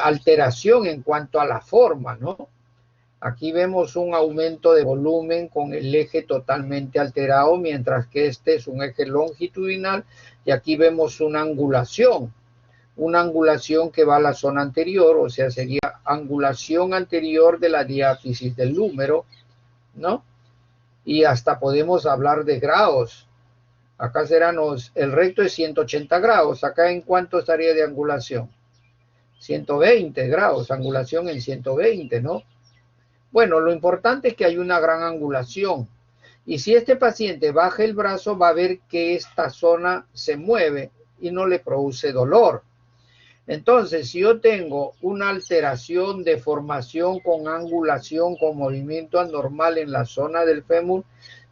alteración en cuanto a la forma, ¿no? Aquí vemos un aumento de volumen con el eje totalmente alterado, mientras que este es un eje longitudinal, y aquí vemos una angulación que va a la zona anterior, o sea, sería angulación anterior de la diáfisis del húmero, ¿no? Y hasta podemos hablar de grados. Acá el recto es 180 grados. Acá en cuánto estaría de angulación. 120 grados, angulación en 120, ¿no? Bueno, lo importante es que hay una gran angulación. Y si este paciente baja el brazo, va a ver que esta zona se mueve y no le produce dolor. Entonces, si yo tengo una alteración, deformación con angulación, con movimiento anormal en la zona del fémur,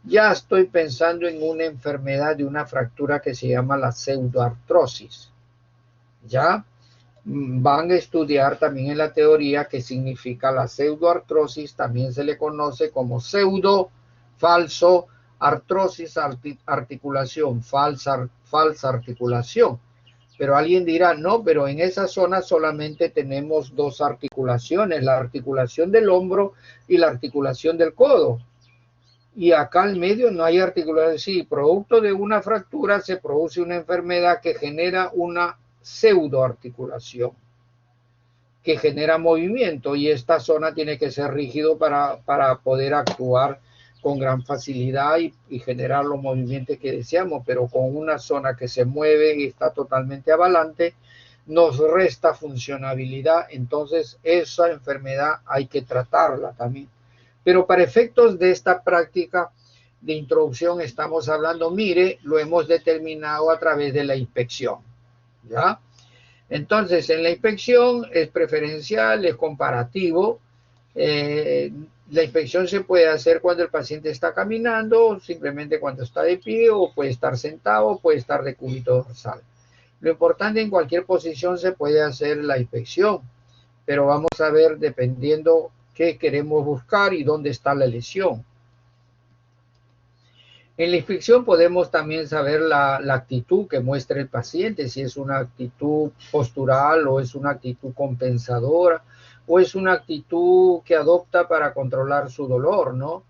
ya estoy pensando en una enfermedad de una fractura que se llama la pseudoartrosis. ¿Ya? Van a estudiar también en la teoría qué significa la pseudoartrosis, también se le conoce como pseudo, falso, artrosis, articulación, falsa articulación. Pero alguien dirá, no, pero en esa zona solamente tenemos dos articulaciones, la articulación del hombro y la articulación del codo. Y acá al medio no hay articulación. Sí, producto de una fractura se produce una enfermedad que genera una pseudoarticulación, que genera movimiento, y esta zona tiene que ser rígido para poder actuar con gran facilidad y generar los movimientos que deseamos, pero con una zona que se mueve y está totalmente avalante, nos resta funcionabilidad. Entonces esa enfermedad hay que tratarla también. Pero para efectos de esta práctica de introducción estamos hablando, mire, lo hemos determinado a través de la inspección, ¿ya? Entonces, en la inspección es preferencial, es comparativo. Eh, la inspección se puede hacer cuando el paciente está caminando, simplemente cuando está de pie, o puede estar sentado, puede estar de cúbito dorsal. Lo importante, en cualquier posición se puede hacer la inspección, pero vamos a ver dependiendo qué queremos buscar y dónde está la lesión. En la inspección podemos también saber la actitud que muestra el paciente, si es una actitud postural o es una actitud compensadora o es una actitud que adopta para controlar su dolor, ¿no?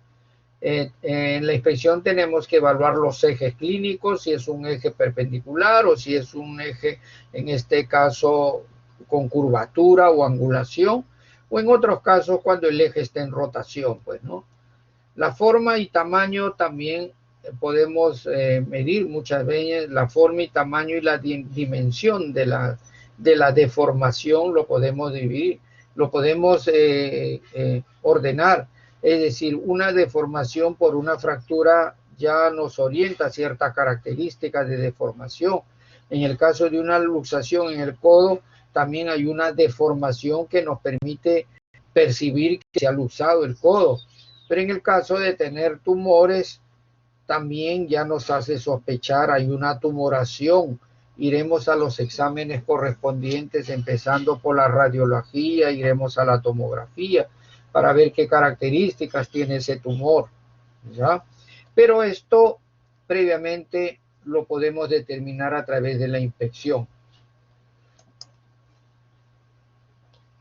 En la inspección tenemos que evaluar los ejes clínicos, si es un eje perpendicular o si es un eje, en este caso, con curvatura o angulación, o en otros casos cuando el eje está en rotación, pues, ¿no? La forma y tamaño también podemos medir muchas veces. La forma y tamaño y la dimensión de la deformación lo podemos dividir, lo podemos ordenar. Es decir, una deformación por una fractura ya nos orienta ciertas características de deformación. En el caso de una luxación en el codo, también hay una deformación que nos permite percibir que se ha luxado el codo. Pero en el caso de tener tumores, también ya nos hace sospechar, hay una tumoración. Iremos a los exámenes correspondientes, empezando por la radiología, iremos a la tomografía para ver qué características tiene ese tumor, ¿ya? Pero esto previamente lo podemos determinar a través de la inspección.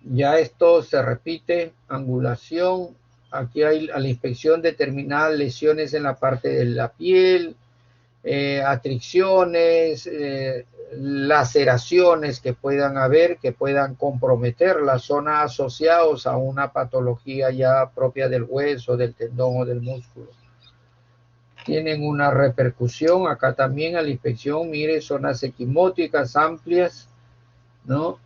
Ya esto se repite, angulación. Aquí hay a la inspección determinadas lesiones en la parte de la piel, atricciones, laceraciones que puedan haber, que puedan comprometer las zonas asociadas a una patología ya propia del hueso, del tendón o del músculo. Tienen una repercusión acá también a la inspección, mire, zonas equimóticas amplias, ¿no?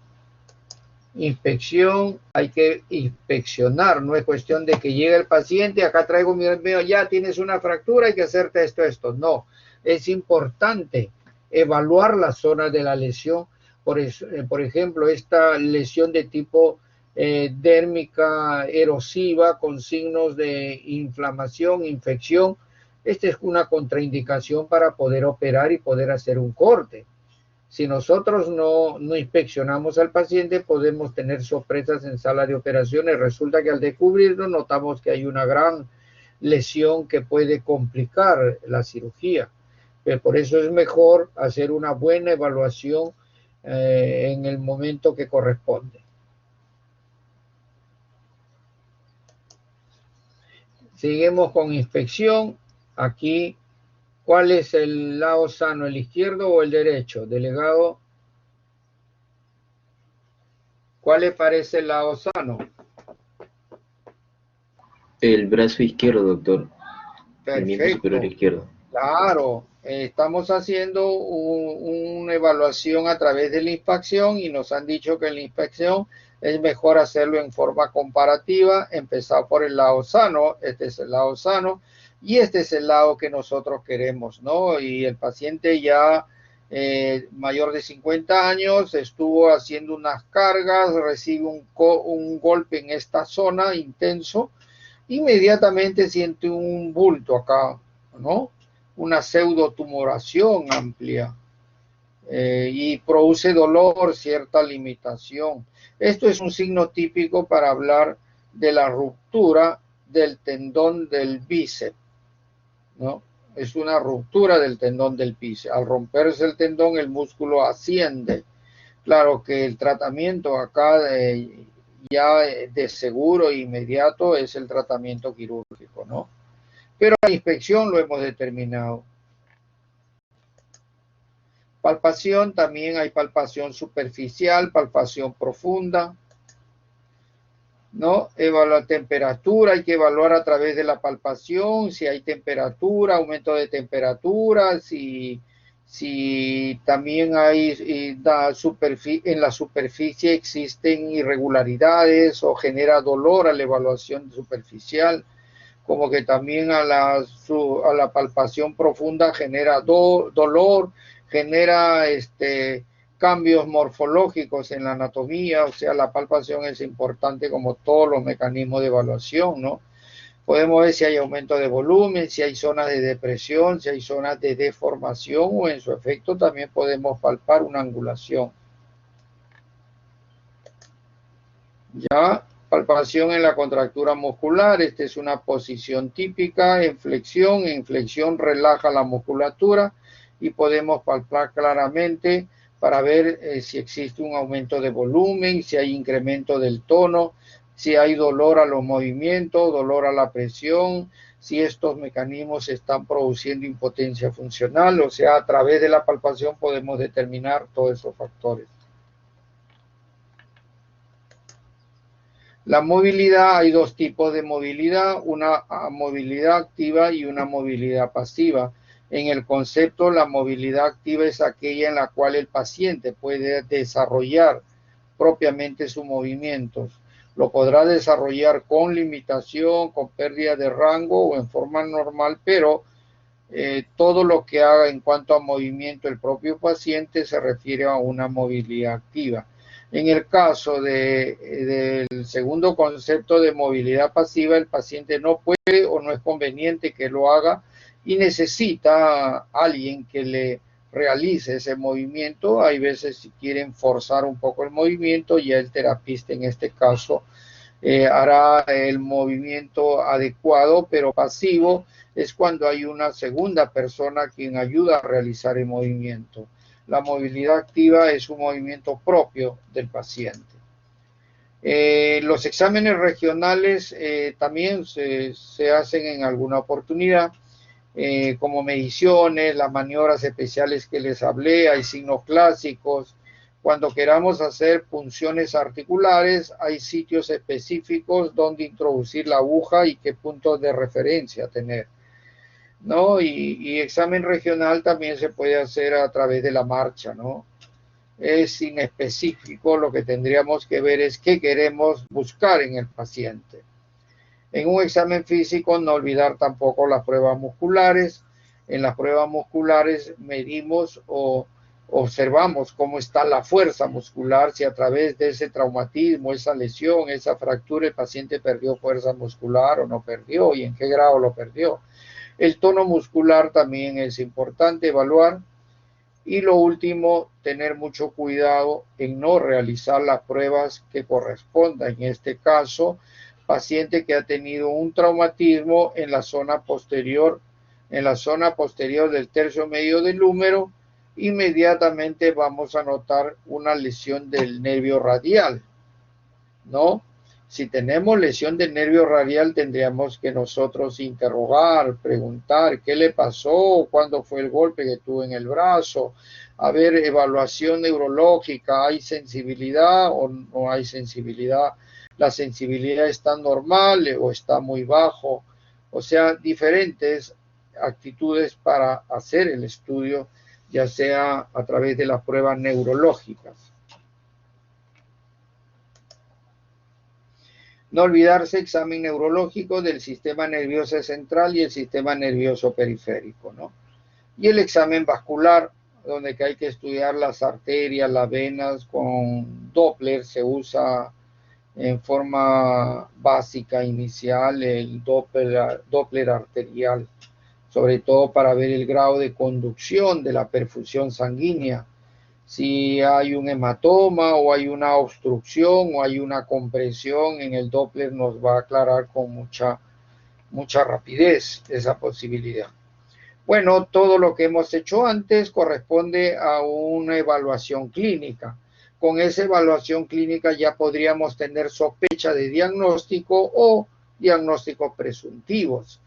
Inspección, hay que inspeccionar, no es cuestión de que llegue el paciente, acá traigo mi mío, ya tienes una fractura, hay que hacerte esto, no, es importante evaluar la zona de la lesión, por ejemplo, esta lesión de tipo dérmica erosiva con signos de inflamación, infección, esta es una contraindicación para poder operar y poder hacer un corte. Si nosotros no inspeccionamos al paciente, podemos tener sorpresas en sala de operaciones. Resulta que al descubrirlo notamos que hay una gran lesión que puede complicar la cirugía. Pero por eso es mejor hacer una buena evaluación en el momento que corresponde. Seguimos con inspección. Aquí, ¿cuál es el lado sano, el izquierdo o el derecho? Delegado, ¿cuál le parece el lado sano? El brazo izquierdo, doctor. El miembro superior Perfecto. izquierdo. Claro, estamos haciendo una evaluación a través de la inspección y nos han dicho que en la inspección es mejor hacerlo en forma comparativa, empezar por el lado sano, este es el lado sano y este es el lado que nosotros queremos, ¿no? Y el paciente ya mayor de 50 años estuvo haciendo unas cargas, recibe un golpe en esta zona intenso, inmediatamente siente un bulto acá, ¿no? Una pseudotumoración amplia y produce dolor, cierta limitación. Esto es un signo típico para hablar de la ruptura del tendón del bíceps, ¿no? Es una ruptura del tendón del bíceps. Al romperse el tendón, el músculo asciende. Claro que el tratamiento acá ya de seguro e inmediato es el tratamiento quirúrgico, ¿no? Pero la inspección lo hemos determinado. Palpación, también hay palpación superficial, palpación profunda, ¿no? Evaluar temperatura, hay que evaluar a través de la palpación, si hay temperatura, aumento de temperatura, si también hay en la superficie existen irregularidades o genera dolor a la evaluación superficial, como que también a la palpación profunda genera dolor, genera cambios morfológicos en la anatomía, o sea, la palpación es importante como todos los mecanismos de evaluación, ¿no? Podemos ver si hay aumento de volumen, si hay zonas de depresión, si hay zonas de deformación o en su efecto también podemos palpar una angulación. Ya, palpación en la contractura muscular, esta es una posición típica, en flexión relaja la musculatura y podemos palpar claramente para ver si existe un aumento de volumen, si hay incremento del tono, si hay dolor a los movimientos, dolor a la presión, si estos mecanismos están produciendo impotencia funcional, o sea, a través de la palpación podemos determinar todos esos factores. La movilidad, hay dos tipos de movilidad, una movilidad activa y una movilidad pasiva. En el concepto, la movilidad activa es aquella en la cual el paciente puede desarrollar propiamente sus movimientos. Lo podrá desarrollar con limitación, con pérdida de rango o en forma normal, pero todo lo que haga en cuanto a movimiento el propio paciente se refiere a una movilidad activa. En el caso del segundo concepto de movilidad pasiva, el paciente no puede o no es conveniente que lo haga y necesita a alguien que le realice ese movimiento. Hay veces si quieren forzar un poco el movimiento, ya el terapista en este caso hará el movimiento adecuado, pero pasivo es cuando hay una segunda persona quien ayuda a realizar el movimiento. La movilidad activa es un movimiento propio del paciente. Los exámenes regionales también se hacen en alguna oportunidad, como mediciones, las maniobras especiales que les hablé, hay signos clásicos. Cuando queramos hacer punciones articulares, hay sitios específicos donde introducir la aguja y qué puntos de referencia tener, ¿no? Y examen regional también se puede hacer a través de la marcha, ¿no? Es inespecífico, lo que tendríamos que ver es qué queremos buscar en el paciente. En un examen físico, no olvidar tampoco las pruebas musculares. En las pruebas musculares medimos o observamos cómo está la fuerza muscular, si a través de ese traumatismo, esa lesión, esa fractura, el paciente perdió fuerza muscular o no perdió y en qué grado lo perdió. El tono muscular también es importante evaluar. Y lo último, tener mucho cuidado en no realizar las pruebas que correspondan. En este caso, paciente que ha tenido un traumatismo en la zona posterior del tercio medio del húmero, inmediatamente vamos a notar una lesión del nervio radial, ¿no? Si tenemos lesión del nervio radial, tendríamos que nosotros interrogar, preguntar qué le pasó, cuándo fue el golpe que tuvo en el brazo, a ver, evaluación neurológica, ¿hay sensibilidad o no hay sensibilidad? ¿La sensibilidad está normal o está muy bajo? O sea, diferentes actitudes para hacer el estudio, ya sea a través de las pruebas neurológicas. No olvidarse examen neurológico del sistema nervioso central y el sistema nervioso periférico, ¿no? Y el examen vascular, donde hay que estudiar las arterias, las venas, con Doppler se usa en forma básica inicial el Doppler arterial, sobre todo para ver el grado de conducción de la perfusión sanguínea. Si hay un hematoma o hay una obstrucción o hay una compresión, en el Doppler nos va a aclarar con mucha rapidez esa posibilidad. Bueno, todo lo que hemos hecho antes corresponde a una evaluación clínica. Con esa evaluación clínica ya podríamos tener sospecha de diagnóstico o diagnósticos presuntivos.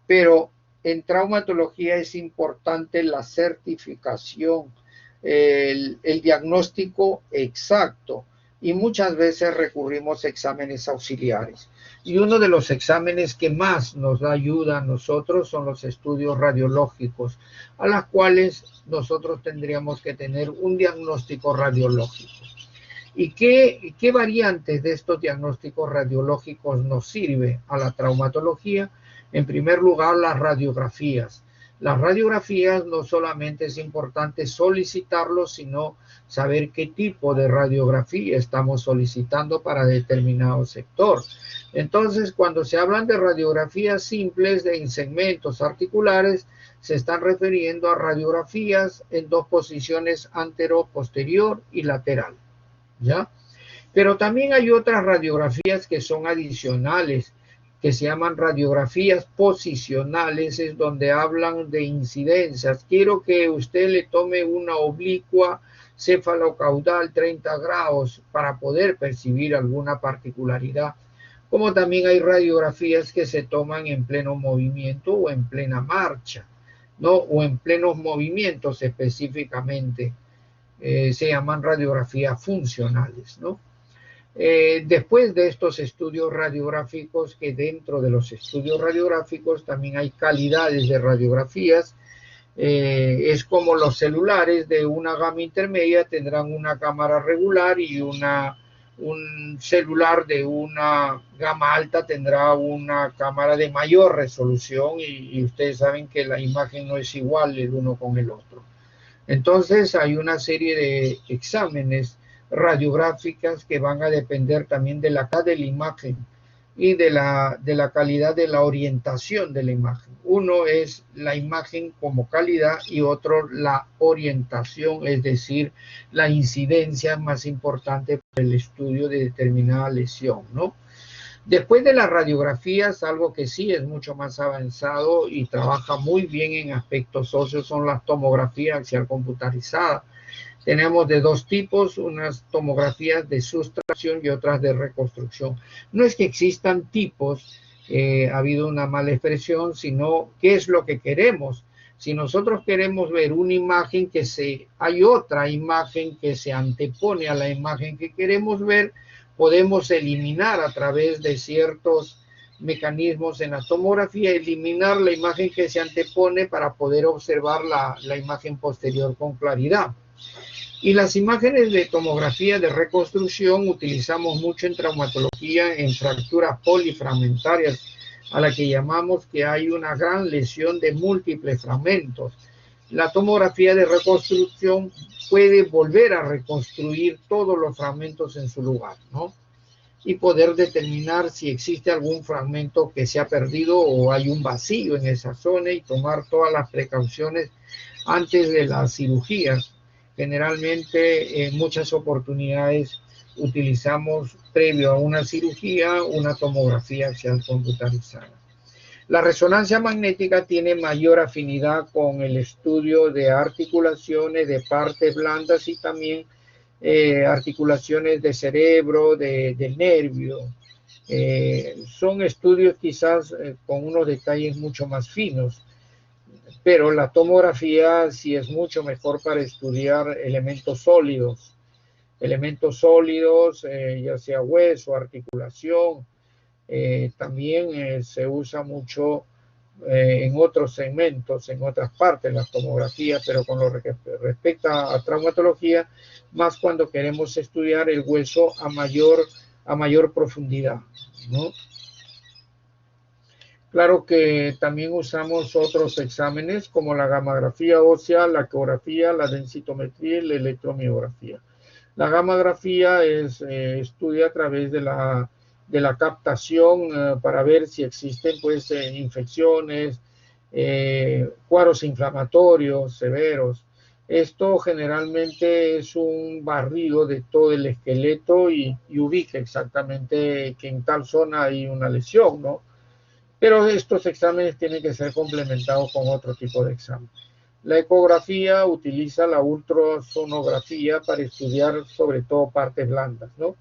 Pero en traumatología es importante la certificación, el diagnóstico exacto, y muchas veces recurrimos a exámenes auxiliares. Y uno de los exámenes que más nos da ayuda a nosotros son los estudios radiológicos, a las cuales nosotros tendríamos que tener un diagnóstico radiológico. ¿Y qué variantes de estos diagnósticos radiológicos nos sirve a la traumatología? En primer lugar, las radiografías. Las radiografías no solamente es importante solicitarlos, sino saber qué tipo de radiografía estamos solicitando para determinado sector. Entonces, cuando se hablan de radiografías simples en segmentos articulares, se están refiriendo a radiografías en dos posiciones, antero, posterior y lateral, ¿ya? Pero también hay otras radiografías que son adicionales, que se llaman radiografías posicionales, es donde hablan de incidencias. Quiero que usted le tome una oblicua cefalocaudal 30 grados para poder percibir alguna particularidad. Como también hay radiografías que se toman en pleno movimiento o en plena marcha, ¿no? O en plenos movimientos específicamente. Se llaman radiografías funcionales, ¿no? Después de estos estudios radiográficos, que dentro de los estudios radiográficos también hay calidades de radiografías, es como los celulares de una gama intermedia tendrán una cámara regular y una un celular de una gama alta tendrá una cámara de mayor resolución y ustedes saben que la imagen no es igual el uno con el otro. Entonces hay una serie de exámenes radiográficas que van a depender también de la calidad de la imagen y de la calidad de la orientación de la imagen. Uno es la imagen como calidad y otro la orientación, es decir, la incidencia más importante para el estudio de determinada lesión, ¿no? Después de las radiografías, algo que sí es mucho más avanzado y trabaja muy bien en aspectos óseos son las tomografías axial computarizada. Tenemos de dos tipos, unas tomografías de sustracción y otras de reconstrucción. No es que existan tipos, ha habido una mala expresión, sino qué es lo que queremos. Si nosotros queremos ver una imagen hay otra imagen que se antepone a la imagen que queremos ver, podemos eliminar a través de ciertos mecanismos en la tomografía, eliminar la imagen que se antepone para poder observar la imagen posterior con claridad. Y las imágenes de tomografía de reconstrucción utilizamos mucho en traumatología, en fracturas polifragmentarias, a la que llamamos que hay una gran lesión de múltiples fragmentos. La tomografía de reconstrucción puede volver a reconstruir todos los fragmentos en su lugar, ¿no? Y poder determinar si existe algún fragmento que se ha perdido o hay un vacío en esa zona y tomar todas las precauciones antes de las cirugías. Generalmente en muchas oportunidades utilizamos previo a una cirugía una tomografía axial computarizada. La resonancia magnética tiene mayor afinidad con el estudio de articulaciones, de partes blandas y también articulaciones de cerebro, del nervio. Son estudios quizás con unos detalles mucho más finos, pero la tomografía sí es mucho mejor para estudiar elementos sólidos, ya sea hueso, articulación. También se usa mucho en otros segmentos, en otras partes de la tomografía, pero con lo que respecta a traumatología, más cuando queremos estudiar el hueso a mayor profundidad, ¿no? Claro que también usamos otros exámenes como la gammagrafía ósea, la ecografía, la densitometría y la electromiografía. La gammagrafía estudia a través de la captación para ver si existen pues, infecciones, cuadros inflamatorios severos. Esto generalmente es un barrido de todo el esqueleto y ubica exactamente que en tal zona hay una lesión, ¿no? Pero estos exámenes tienen que ser complementados con otro tipo de examen. La ecografía utiliza la ultrasonografía para estudiar sobre todo partes blandas, ¿no?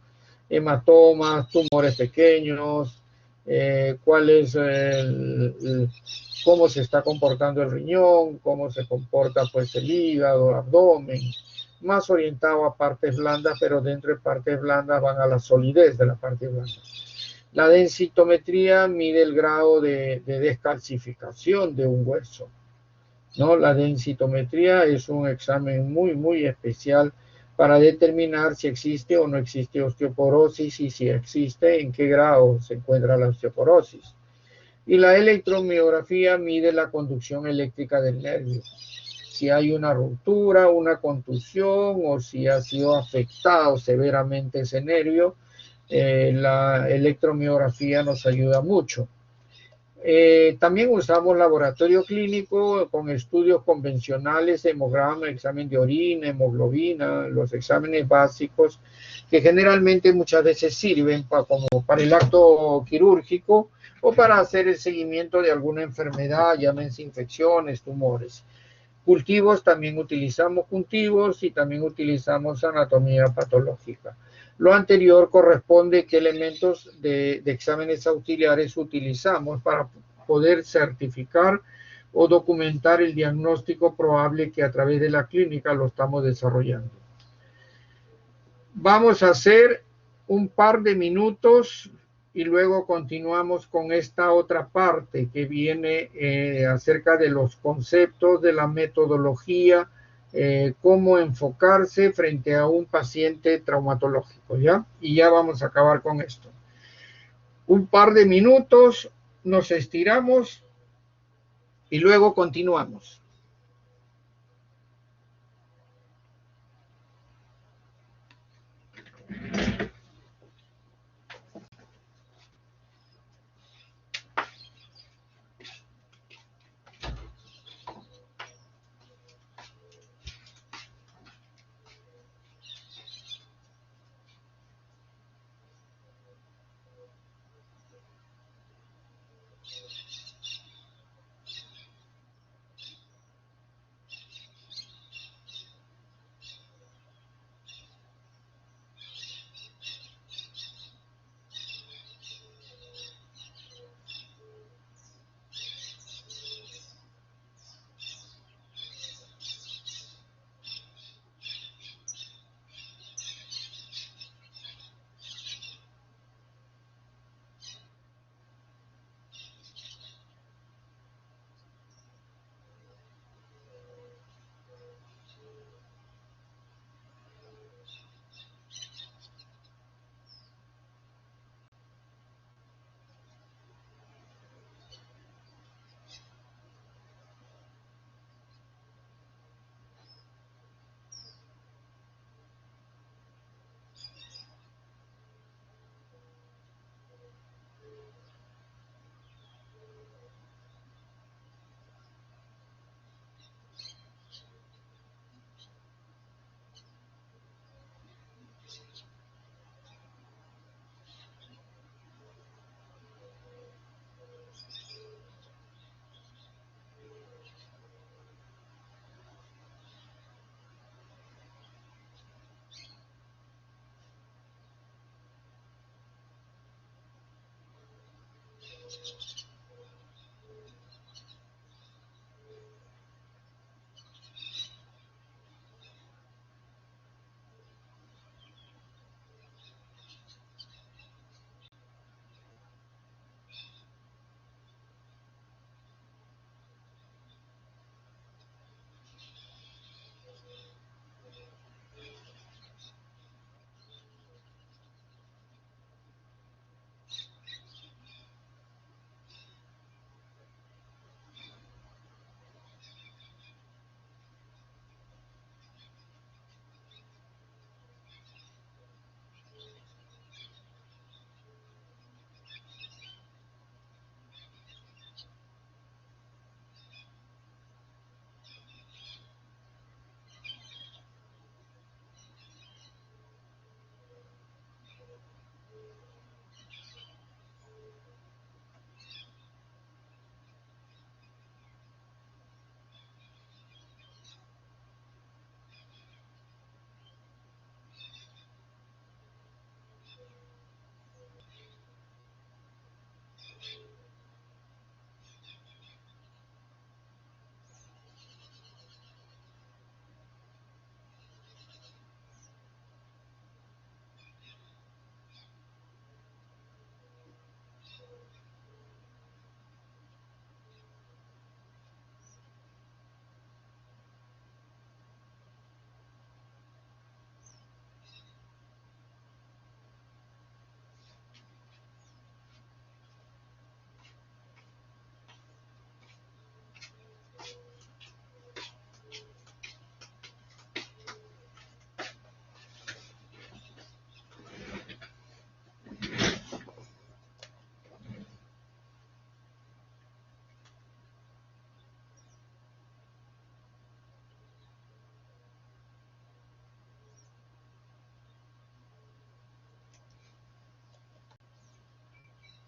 Hematomas, tumores pequeños, cómo se está comportando el riñón, cómo se comporta pues el hígado, el abdomen, más orientado a partes blandas, pero dentro de partes blandas van a la solidez de la parte blanda. La densitometría mide el grado de descalcificación de un hueso, ¿no? La densitometría es un examen muy especial para determinar si existe o no existe osteoporosis y si existe, en qué grado se encuentra la osteoporosis. Y la electromiografía mide la conducción eléctrica del nervio. Si hay una ruptura, una contusión o si ha sido afectado severamente ese nervio, la electromiografía nos ayuda mucho. También usamos laboratorio clínico con estudios convencionales, hemograma, examen de orina, hemoglobina, los exámenes básicos que generalmente muchas veces sirven como para el acto quirúrgico o para hacer el seguimiento de alguna enfermedad, llámense infecciones, tumores. Cultivos, también utilizamos cultivos y también utilizamos anatomía patológica. Lo anterior corresponde a qué elementos de exámenes auxiliares utilizamos para poder certificar o documentar el diagnóstico probable que a través de la clínica lo estamos desarrollando. Vamos a hacer un par de minutos y luego continuamos con esta otra parte que viene acerca de los conceptos de la metodología cómo enfocarse frente a un paciente traumatológico, ¿ya? Y ya vamos a acabar con esto. Un par de minutos, nos estiramos y luego continuamos.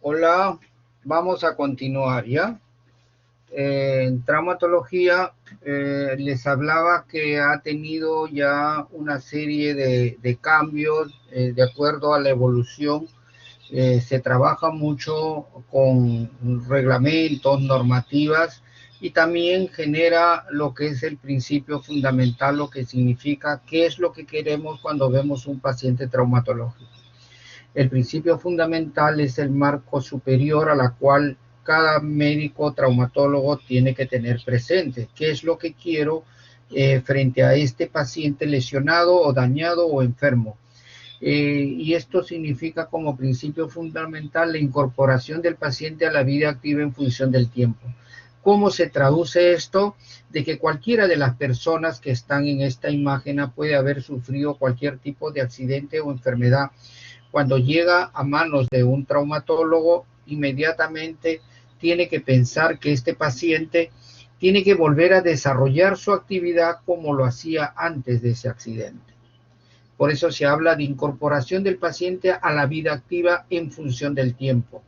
Hola, vamos a continuar, ¿ya? En traumatología les hablaba que ha tenido ya una serie de cambios de acuerdo a la evolución. Se trabaja mucho con reglamentos, normativas y también genera lo que es el principio fundamental, lo que significa qué es lo que queremos cuando vemos un paciente traumatológico. El principio fundamental es el marco superior a la cual cada médico traumatólogo tiene que tener presente. ¿Qué es lo que quiero frente a este paciente lesionado o dañado o enfermo. Y esto significa como principio fundamental la incorporación del paciente a la vida activa en función del tiempo. ¿Cómo se traduce esto? De que cualquiera de las personas que están en esta imagen puede haber sufrido cualquier tipo de accidente o enfermedad. Cuando llega a manos de un traumatólogo, inmediatamente tiene que pensar que este paciente tiene que volver a desarrollar su actividad como lo hacía antes de ese accidente. Por eso se habla de incorporación del paciente a la vida activa en función del tiempo.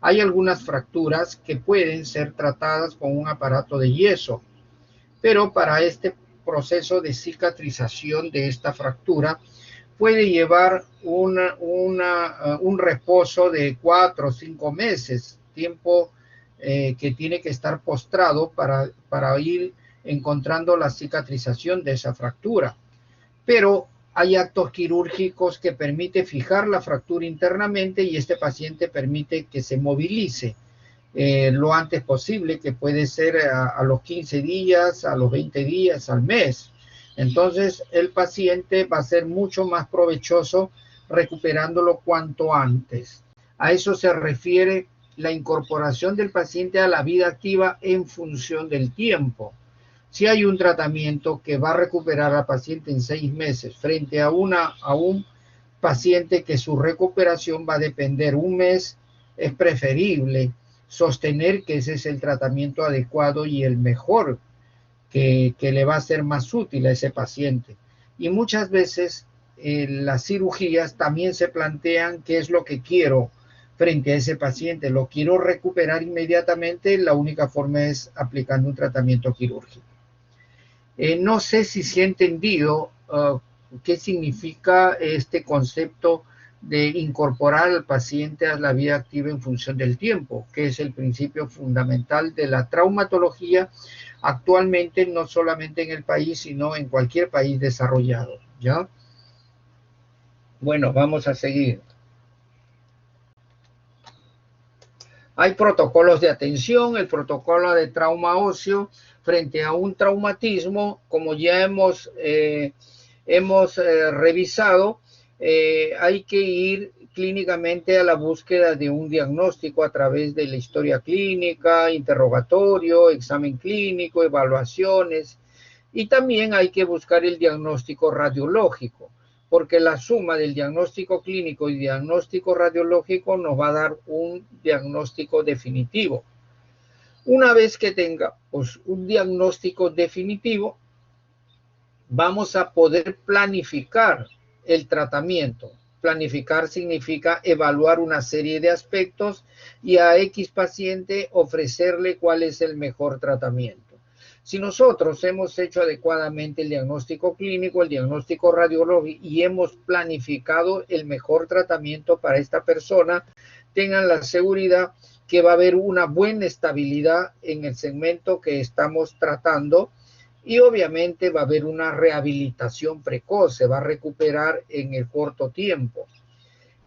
Hay algunas fracturas que pueden ser tratadas con un aparato de yeso, pero para este proceso de cicatrización de esta fractura puede llevar un reposo de 4 o 5 meses, tiempo que tiene que estar postrado para ir encontrando la cicatrización de esa fractura. Pero hay actos quirúrgicos que permiten fijar la fractura internamente y este paciente permite que se movilice lo antes posible, que puede ser a los 15 días, a los 20 días, al mes. Entonces el paciente va a ser mucho más provechoso recuperándolo cuanto antes. A eso se refiere la incorporación del paciente a la vida activa en función del tiempo. Si hay un tratamiento que va a recuperar al paciente en 6 meses frente a un paciente que su recuperación va a depender un mes, es preferible sostener que ese es el tratamiento adecuado y el mejor que le va a ser más útil a ese paciente. Y muchas veces las cirugías también se plantean qué es lo que quiero frente a ese paciente. Lo quiero recuperar inmediatamente, la única forma es aplicando un tratamiento quirúrgico. No sé si se ha entendido qué significa este concepto de incorporar al paciente a la vida activa en función del tiempo, que es el principio fundamental de la traumatología actualmente, no solamente en el país, sino en cualquier país desarrollado, ¿ya? Bueno, vamos a seguir. Hay protocolos de atención, el protocolo de trauma óseo frente a un traumatismo, como ya hemos revisado, hay que ir clínicamente a la búsqueda de un diagnóstico a través de la historia clínica, interrogatorio, examen clínico, evaluaciones, y también hay que buscar el diagnóstico radiológico, porque la suma del diagnóstico clínico y diagnóstico radiológico nos va a dar un diagnóstico definitivo. Una vez que tengamos un diagnóstico definitivo, vamos a poder planificar el tratamiento. Planificar significa evaluar una serie de aspectos y a X paciente ofrecerle cuál es el mejor tratamiento. Si nosotros hemos hecho adecuadamente el diagnóstico clínico, el diagnóstico radiológico y hemos planificado el mejor tratamiento para esta persona, tengan la seguridad que va a haber una buena estabilidad en el segmento que estamos tratando y obviamente va a haber una rehabilitación precoz, se va a recuperar en el corto tiempo.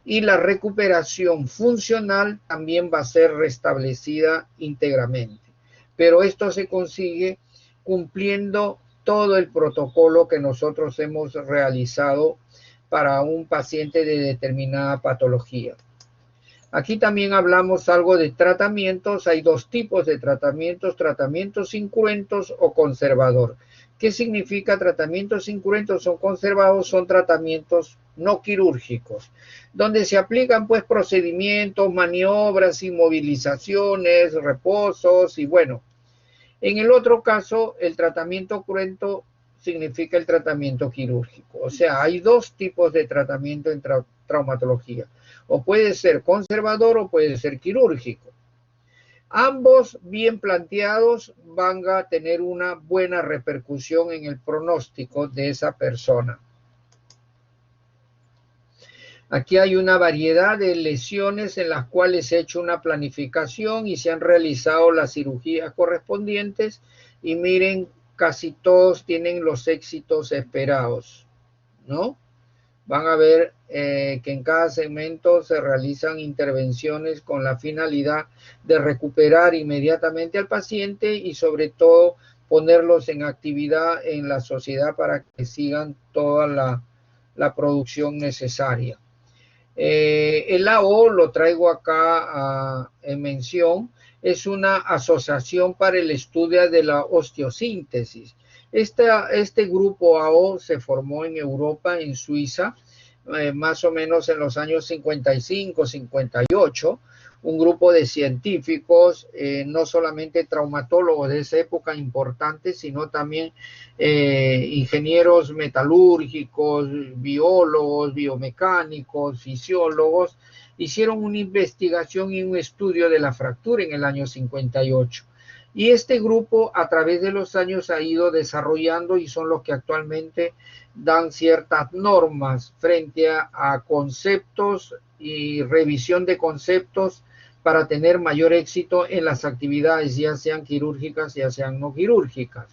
Y la recuperación funcional también va a ser restablecida íntegramente. Pero esto se consigue cumpliendo todo el protocolo que nosotros hemos realizado para un paciente de determinada patología. Aquí también hablamos algo de tratamientos. Hay dos tipos de tratamientos, tratamientos incruentos o conservador. ¿Qué significa tratamientos incruentos o conservados? Son tratamientos no quirúrgicos, donde se aplican pues procedimientos, maniobras, inmovilizaciones, reposos y bueno. En el otro caso, el tratamiento cruento significa el tratamiento quirúrgico. O sea, hay dos tipos de tratamiento en traumatología. O puede ser conservador o puede ser quirúrgico. Ambos bien planteados van a tener una buena repercusión en el pronóstico de esa persona. Aquí hay una variedad de lesiones en las cuales se ha hecho una planificación y se han realizado las cirugías correspondientes y miren, casi todos tienen los éxitos esperados, ¿no? Van a ver que en cada segmento se realizan intervenciones con la finalidad de recuperar inmediatamente al paciente y sobre todo ponerlos en actividad en la sociedad para que sigan toda la producción necesaria. El AO, lo traigo acá en mención, es una asociación para el estudio de la osteosíntesis. Este grupo AO se formó en Europa, en Suiza, más o menos en los años 55, 58, un grupo de científicos, no solamente traumatólogos de esa época importantes, sino también ingenieros metalúrgicos, biólogos, biomecánicos, fisiólogos, hicieron una investigación y un estudio de la fractura en el año 58. Y este grupo a través de los años ha ido desarrollando y son los que actualmente dan ciertas normas frente a conceptos y revisión de conceptos para tener mayor éxito en las actividades, ya sean quirúrgicas, ya sean no quirúrgicas.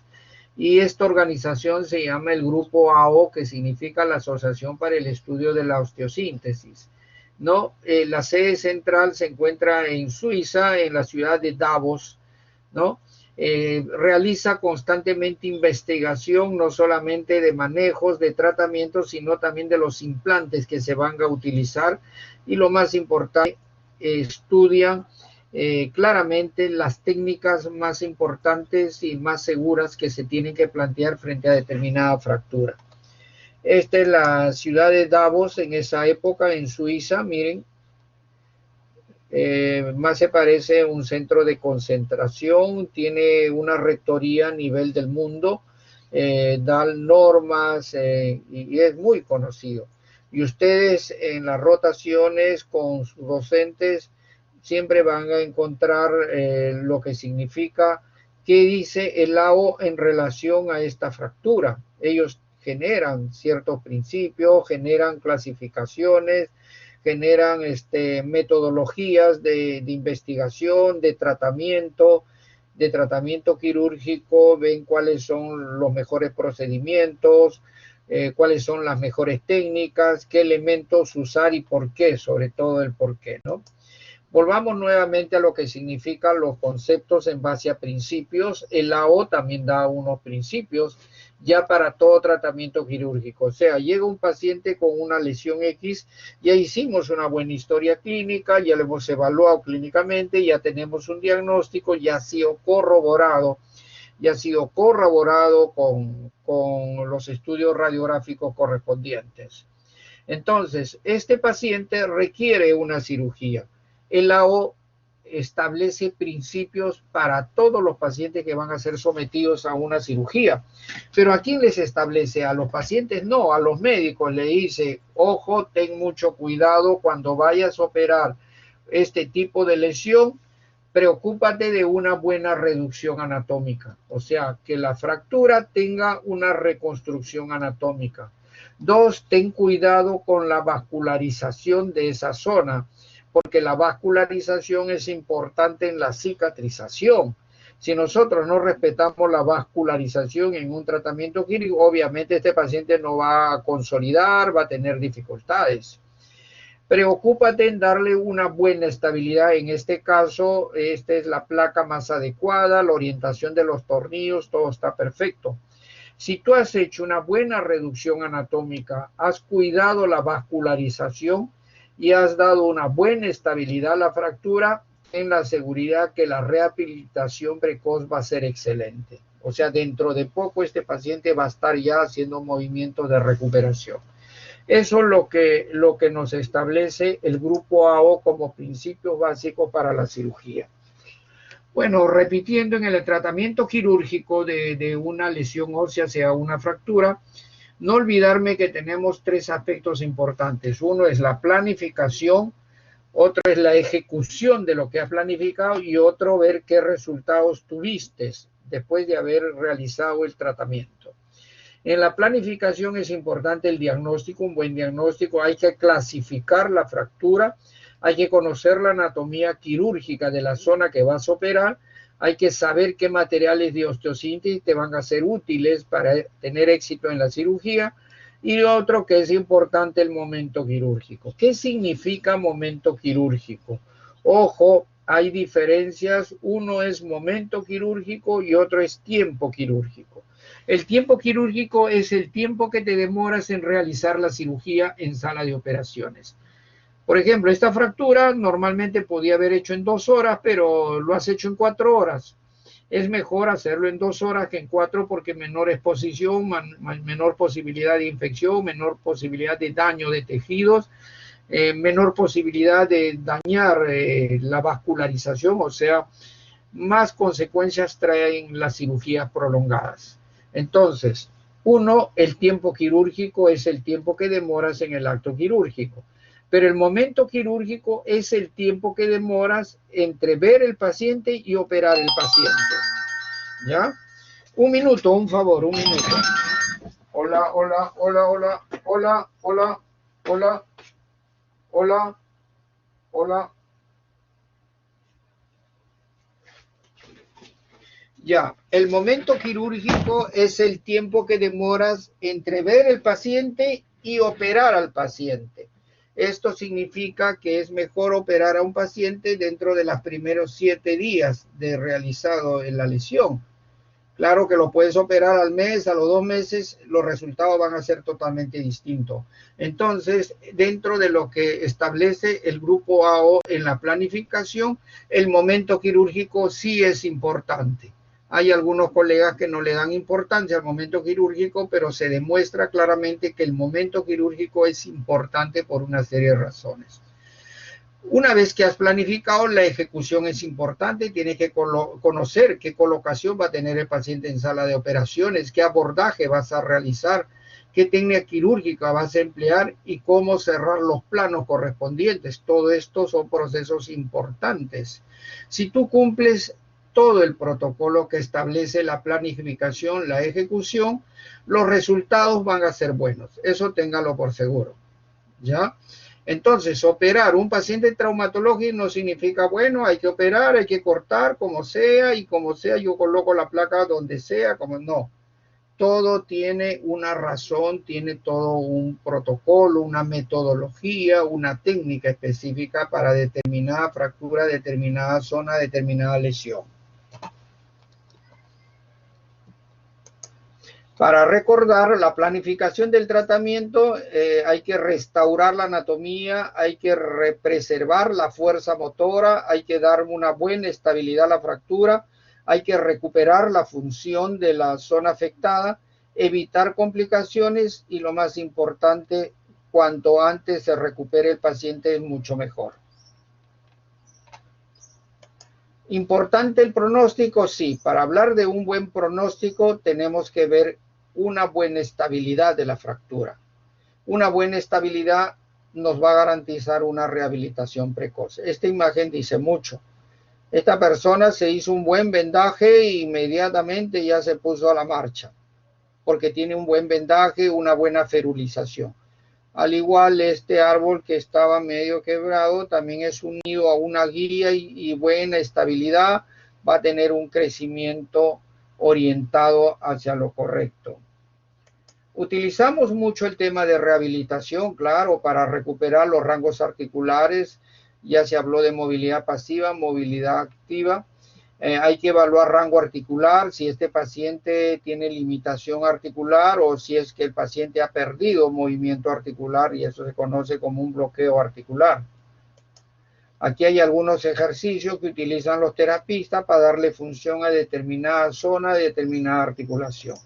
Y esta organización se llama el Grupo AO, que significa la Asociación para el Estudio de la Osteosíntesis, ¿no? La sede central se encuentra en Suiza, en la ciudad de Davos, ¿no? Realiza constantemente investigación, no solamente de manejos, de tratamientos, sino también de los implantes que se van a utilizar. Y lo más importante, estudian claramente las técnicas más importantes y más seguras que se tienen que plantear frente a determinada fractura. Esta es la ciudad de Davos en esa época en Suiza, miren. Más se parece a un centro de concentración, tiene una rectoría a nivel del mundo, dan normas y es muy conocido. Y ustedes en las rotaciones con sus docentes siempre van a encontrar lo que significa, qué dice el AO en relación a esta fractura. Ellos generan ciertos principios, generan clasificaciones, generan metodologías de investigación, de tratamiento quirúrgico, ven cuáles son los mejores procedimientos, cuáles son las mejores técnicas, qué elementos usar y por qué, sobre todo el por qué, ¿no? Volvamos nuevamente a lo que significan los conceptos en base a principios. El AO también da unos principios ya para todo tratamiento quirúrgico. O sea, llega un paciente con una lesión X, ya hicimos una buena historia clínica, ya lo hemos evaluado clínicamente, ya tenemos un diagnóstico, ya ha sido corroborado con los estudios radiográficos correspondientes. Entonces, este paciente requiere una cirugía. El AO establece principios para todos los pacientes que van a ser sometidos a una cirugía. Pero ¿a quién les establece? A los pacientes no, a los médicos le dice, ojo, ten mucho cuidado cuando vayas a operar este tipo de lesión, preocúpate de una buena reducción anatómica, o sea, que la fractura tenga una reconstrucción anatómica. 2, ten cuidado con la vascularización de esa zona, porque la vascularización es importante en la cicatrización. Si nosotros no respetamos la vascularización en un tratamiento quirúrgico, obviamente este paciente no va a consolidar, va a tener dificultades. Preocúpate en darle una buena estabilidad. En este caso, esta es la placa más adecuada, la orientación de los tornillos, todo está perfecto. Si tú has hecho una buena reducción anatómica, has cuidado la vascularización y has dado una buena estabilidad a la fractura, ten la seguridad que la rehabilitación precoz va a ser excelente. O sea, dentro de poco este paciente va a estar ya haciendo movimientos de recuperación. Eso es lo que nos establece el grupo AO como principio básico para la cirugía. Bueno, repitiendo, en el tratamiento quirúrgico de una lesión ósea, sea una fractura, no olvidarme que tenemos 3 aspectos importantes. Uno es la planificación, otro es la ejecución de lo que has planificado y otro ver qué resultados tuviste después de haber realizado el tratamiento. En la planificación es importante el diagnóstico, un buen diagnóstico. Hay que clasificar la fractura, hay que conocer la anatomía quirúrgica de la zona que vas a operar, hay que saber qué materiales de osteosíntesis te van a ser útiles para tener éxito en la cirugía. Y otro que es importante, el momento quirúrgico. ¿Qué significa momento quirúrgico? Ojo, hay diferencias. Uno es momento quirúrgico y otro es tiempo quirúrgico. El tiempo quirúrgico es el tiempo que te demoras en realizar la cirugía en sala de operaciones. Por ejemplo, esta fractura normalmente podía haber hecho en 2 horas, pero lo has hecho en 4 horas. Es mejor hacerlo en 2 horas que en 4 porque menor exposición, menor posibilidad de infección, menor posibilidad de daño de tejidos, menor posibilidad de dañar la vascularización, o sea, más consecuencias traen las cirugías prolongadas. Entonces, el tiempo quirúrgico es el tiempo que demoras en el acto quirúrgico, pero el momento quirúrgico es el tiempo que demoras entre ver el paciente y operar el paciente. ¿Ya? Un minuto, un favor, un minuto. Hola, hola, hola, hola, hola, hola, hola, hola, hola. Ya, el momento quirúrgico es el tiempo que demoras entre ver el paciente y operar al paciente. Esto significa que es mejor operar a un paciente dentro de los primeros 7 días de realizado en la lesión. Claro que lo puedes operar al mes, a los 2 meses, los resultados van a ser totalmente distintos. Entonces, dentro de lo que establece el grupo AO en la planificación, el momento quirúrgico sí es importante. Hay algunos colegas que no le dan importancia al momento quirúrgico, pero se demuestra claramente que el momento quirúrgico es importante por una serie de razones. Una vez que has planificado, la ejecución es importante. Tienes que conocer qué colocación va a tener el paciente en sala de operaciones, qué abordaje vas a realizar, qué técnica quirúrgica vas a emplear y cómo cerrar los planos correspondientes. Todo esto son procesos importantes. Si tú cumples todo el protocolo que establece la planificación, la ejecución, los resultados van a ser buenos. Eso téngalo por seguro. ¿Ya? Entonces, operar un paciente traumatológico no significa, bueno, hay que operar, hay que cortar, como sea, y como sea, yo coloco la placa donde sea, como no. Todo tiene una razón, tiene todo un protocolo, una metodología, una técnica específica para determinada fractura, determinada zona, determinada lesión. Para recordar la planificación del tratamiento, hay que restaurar la anatomía, hay que preservar la fuerza motora, hay que dar una buena estabilidad a la fractura, hay que recuperar la función de la zona afectada, evitar complicaciones y lo más importante, cuanto antes se recupere el paciente es mucho mejor. Importante el pronóstico, sí. Para hablar de un buen pronóstico tenemos que ver una buena estabilidad de la fractura. Una buena estabilidad nos va a garantizar una rehabilitación precoz. Esta imagen dice mucho. Esta persona se hizo un buen vendaje e inmediatamente ya se puso a la marcha, porque tiene un buen vendaje, una buena ferulización. Al igual, este árbol que estaba medio quebrado también es unido a una guía y buena estabilidad, va a tener un crecimiento orientado hacia lo correcto. Utilizamos mucho el tema de rehabilitación, claro, para recuperar los rangos articulares. Ya se habló de movilidad pasiva, movilidad activa. Hay que evaluar rango articular, si este paciente tiene limitación articular o si es que el paciente ha perdido movimiento articular, y eso se conoce como un bloqueo articular. Aquí hay algunos ejercicios que utilizan los terapistas para darle función a determinada zona, de determinada articulación.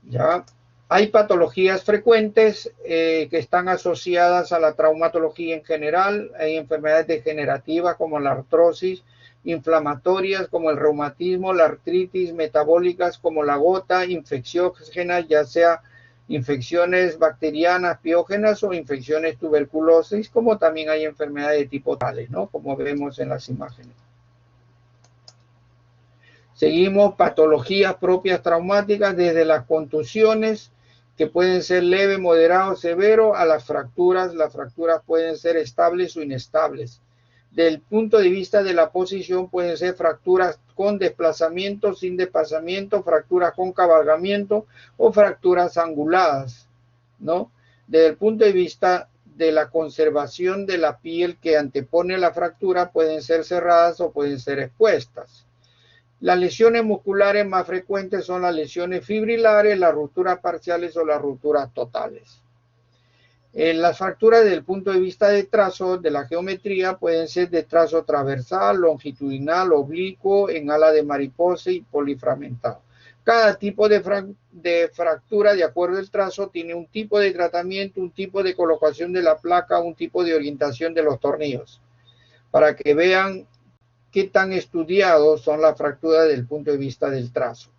¿Ya? Hay patologías frecuentes que están asociadas a la traumatología en general. Hay enfermedades degenerativas como la artrosis, inflamatorias como el reumatismo, la artritis, metabólicas como la gota, infecciógenas, ya sea infecciones bacterianas, piógenas o infecciones tuberculosas, como también hay enfermedades de tipo tales, ¿no? Como vemos en las imágenes. Seguimos patologías propias traumáticas, desde las contusiones, que pueden ser leve, moderado, severo, a las fracturas. Las fracturas pueden ser estables o inestables. Desde el punto de vista de la posición, pueden ser fracturas con desplazamiento, sin desplazamiento, fracturas con cabalgamiento o fracturas anguladas, ¿no? Desde el punto de vista de la conservación de la piel que antepone la fractura pueden ser cerradas o pueden ser expuestas. Las lesiones musculares más frecuentes son las lesiones fibrilares, las rupturas parciales o las rupturas totales. Las fracturas desde el punto de vista de trazo de la geometría pueden ser de trazo transversal, longitudinal, oblicuo, en ala de mariposa y polifragmentado. Cada tipo de fractura, de acuerdo al trazo, tiene un tipo de tratamiento, un tipo de colocación de la placa, un tipo de orientación de los tornillos, para que vean qué tan estudiados son las fracturas desde el punto de vista del trazo.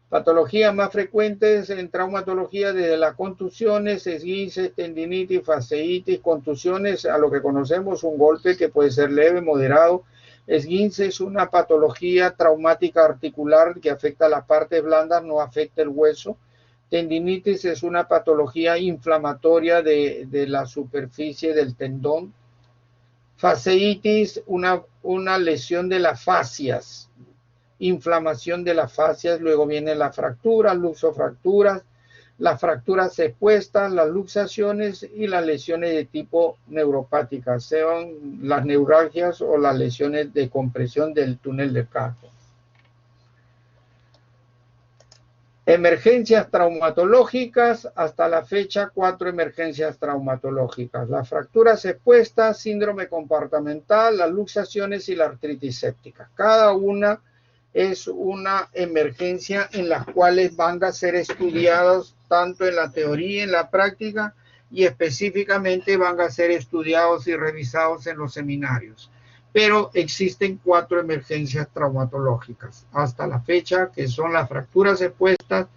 Patologías más frecuentes en traumatología desde las contusiones, esguinces, tendinitis, fasciitis, contusiones a lo que conocemos un golpe que puede ser leve, moderado. Esguince es una patología traumática articular que afecta a las partes blandas, no afecta el hueso. Tendinitis es una patología inflamatoria de la superficie del tendón. Fasciitis, una lesión de las fascias. Inflamación de las fascias, luego vienen las fracturas, luxofracturas, las fracturas expuestas, las luxaciones y las lesiones de tipo neuropáticas, sean las neuralgias o las lesiones de compresión del túnel del carpo. Emergencias traumatológicas, hasta la fecha 4 emergencias traumatológicas. Las fracturas expuestas, síndrome comportamental, las luxaciones y la artritis séptica. Cada una es una emergencia en las cuales van a ser estudiados tanto en la teoría y en la práctica y específicamente van a ser estudiados y revisados en los seminarios. Pero existen 4 emergencias traumatológicas hasta la fecha, que son las fracturas expuestas,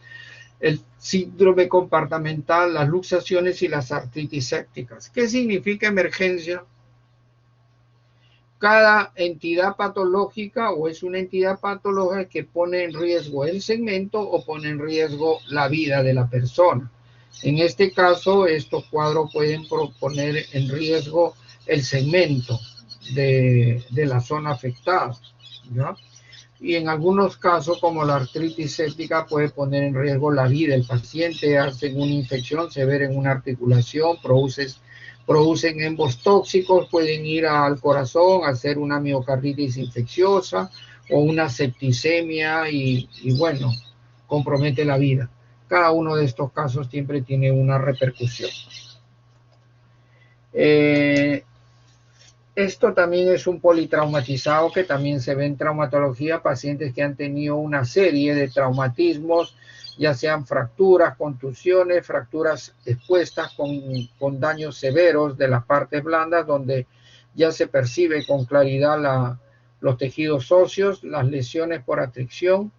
el síndrome comportamental, las luxaciones y las artritis sépticas. ¿Qué significa emergencia? Cada entidad patológica o es una entidad patológica que pone en riesgo el segmento o pone en riesgo la vida de la persona. En este caso, estos cuadros pueden poner en riesgo el segmento de la zona afectada, ¿ya? Y en algunos casos, como la artritis séptica, puede poner en riesgo la vida del paciente, hacen una infección severa en una articulación, producen embos tóxicos, pueden ir al corazón, hacer una miocarditis infecciosa o una septicemia y bueno, compromete la vida. Cada uno de estos casos siempre tiene una repercusión. Esto también es un politraumatizado que también se ve en traumatología, pacientes que han tenido una serie de traumatismos, ya sean fracturas, contusiones, fracturas expuestas con daños severos de las partes blandas, donde ya se percibe con claridad los tejidos óseos, las lesiones por atracción.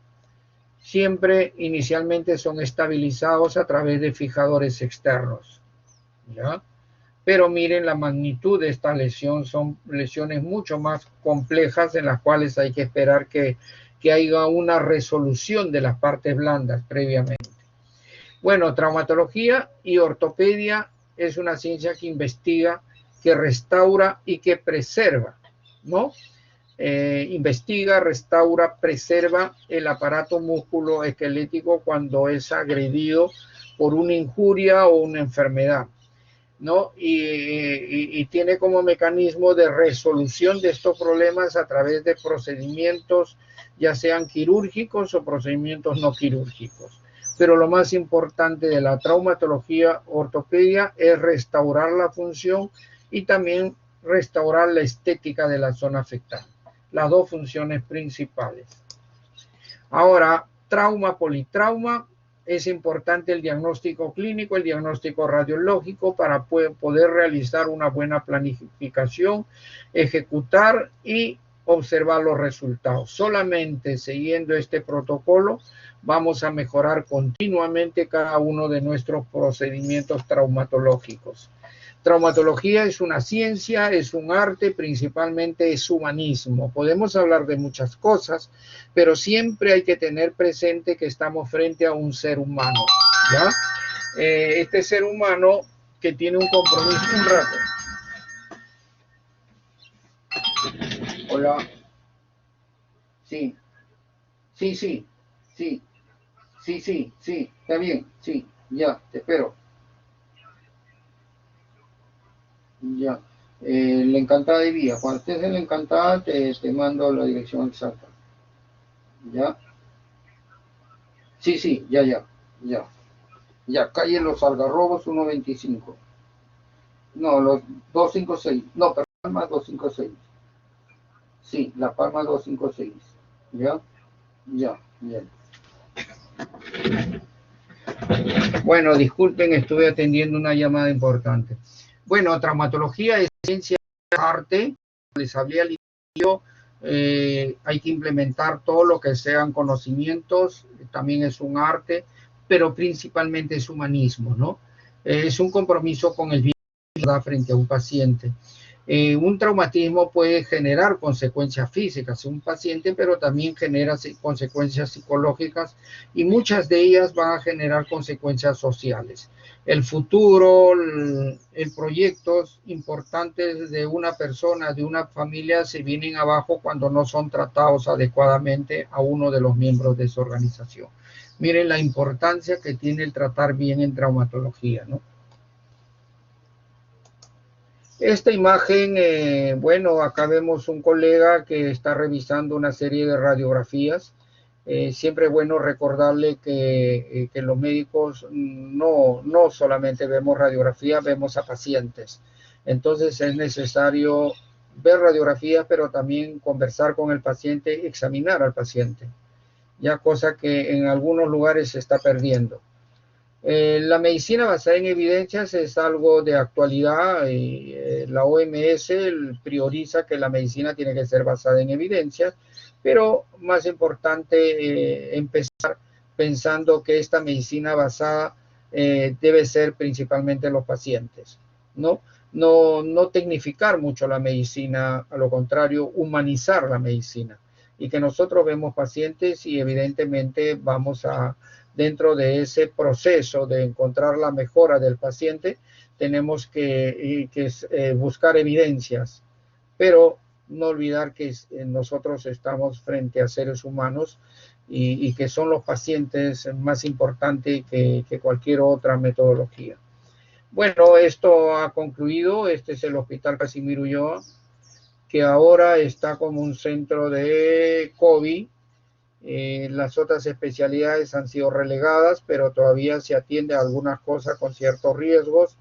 Siempre inicialmente son estabilizados a través de fijadores externos, ¿ya? Pero miren la magnitud de esta lesión, son lesiones mucho más complejas en las cuales hay que esperar que haya una resolución de las partes blandas previamente. Bueno, traumatología y ortopedia es una ciencia que investiga, que restaura y que preserva, ¿no? Investiga, restaura, preserva el aparato musculoesquelético cuando es agredido por una injuria o una enfermedad, ¿no? Y tiene como mecanismo de resolución de estos problemas a través de procedimientos, ya sean quirúrgicos o procedimientos no quirúrgicos. Pero lo más importante de la traumatología ortopedia es restaurar la función y también restaurar la estética de la zona afectada. Las dos funciones principales. Ahora, trauma, politrauma. Es importante el diagnóstico clínico, el diagnóstico radiológico para poder realizar una buena planificación, ejecutar y observar los resultados. Solamente siguiendo este protocolo vamos a mejorar continuamente cada uno de nuestros procedimientos traumatológicos. Traumatología es una ciencia, es un arte, principalmente es humanismo. Podemos hablar de muchas cosas, pero siempre hay que tener presente que estamos frente a un ser humano, ¿ya? Este ser humano que tiene un compromiso, un rato. Hola. Sí. Sí, sí, sí, sí, está bien, sí, ya, te espero. Ya. La Encantada de Vía. Cuando estés en La Encantada, te mando la dirección exacta. ¿Ya? Sí, sí, ya. Ya, calle Los Algarrobos 125. No, los 256. No, pero Palma 256. Sí, La Palma 256. ¿Ya? Ya, bien. Bueno, disculpen, estuve atendiendo una llamada importante. Bueno, traumatología es ciencia de arte. Les hablé al inicio, hay que implementar todo lo que sean conocimientos, también es un arte, pero principalmente es humanismo, ¿no? Es un compromiso con el bien frente a un paciente. Un traumatismo puede generar consecuencias físicas en un paciente, pero también genera consecuencias psicológicas y muchas de ellas van a generar consecuencias sociales. El futuro, el proyectos importantes de una persona, de una familia, se vienen abajo cuando no son tratados adecuadamente a uno de los miembros de su organización. Miren la importancia que tiene el tratar bien en traumatología, ¿no? Esta imagen, bueno, acá vemos un colega que está revisando una serie de radiografías. Siempre es bueno recordarle que los médicos no solamente vemos radiografías, vemos a pacientes. Entonces es necesario ver radiografías, pero también conversar con el paciente, examinar al paciente, ya cosa que en algunos lugares se está perdiendo. La medicina basada en evidencias es algo de actualidad y la OMS prioriza que la medicina tiene que ser basada en evidencias, pero más importante empezar pensando que esta medicina basada debe ser principalmente en los pacientes, ¿no? No tecnificar mucho la medicina, a lo contrario, humanizar la medicina y que nosotros vemos pacientes y evidentemente vamos a dentro de ese proceso de encontrar la mejora del paciente, tenemos que buscar evidencias, pero no olvidar que nosotros estamos frente a seres humanos y que son los pacientes más importantes que cualquier otra metodología. Bueno, esto ha concluido. Este es el Hospital Casimiro Ulloa, que ahora está como un centro de COVID. Las otras especialidades han sido relegadas, pero todavía se atiende a algunas cosas con ciertos riesgos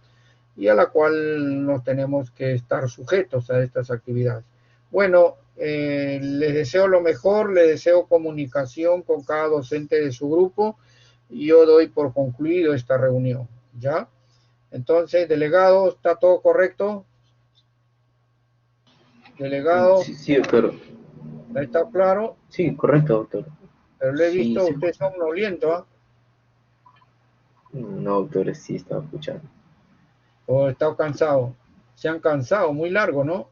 y a la cual nos tenemos que estar sujetos a estas actividades. Bueno, les deseo lo mejor, les deseo comunicación con cada docente de su grupo y yo doy por concluido esta reunión, ¿ya? Entonces, delegado, ¿está todo correcto? Delegado, Sí, sí, doctor. ¿está claro? Sí, correcto, doctor. Pero le he Sí, visto, se usted escucha. somnoliento, ¿ah? No, doctor, sí estaba escuchando. ¿O está cansado? Se han cansado, muy largo, ¿no?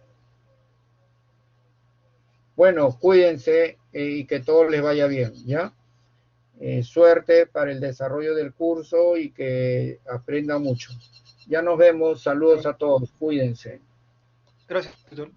Bueno, cuídense y que todo les vaya bien, ¿ya? Suerte para el desarrollo del curso y que aprendan mucho. Ya nos vemos, saludos a todos, cuídense. Gracias, doctor.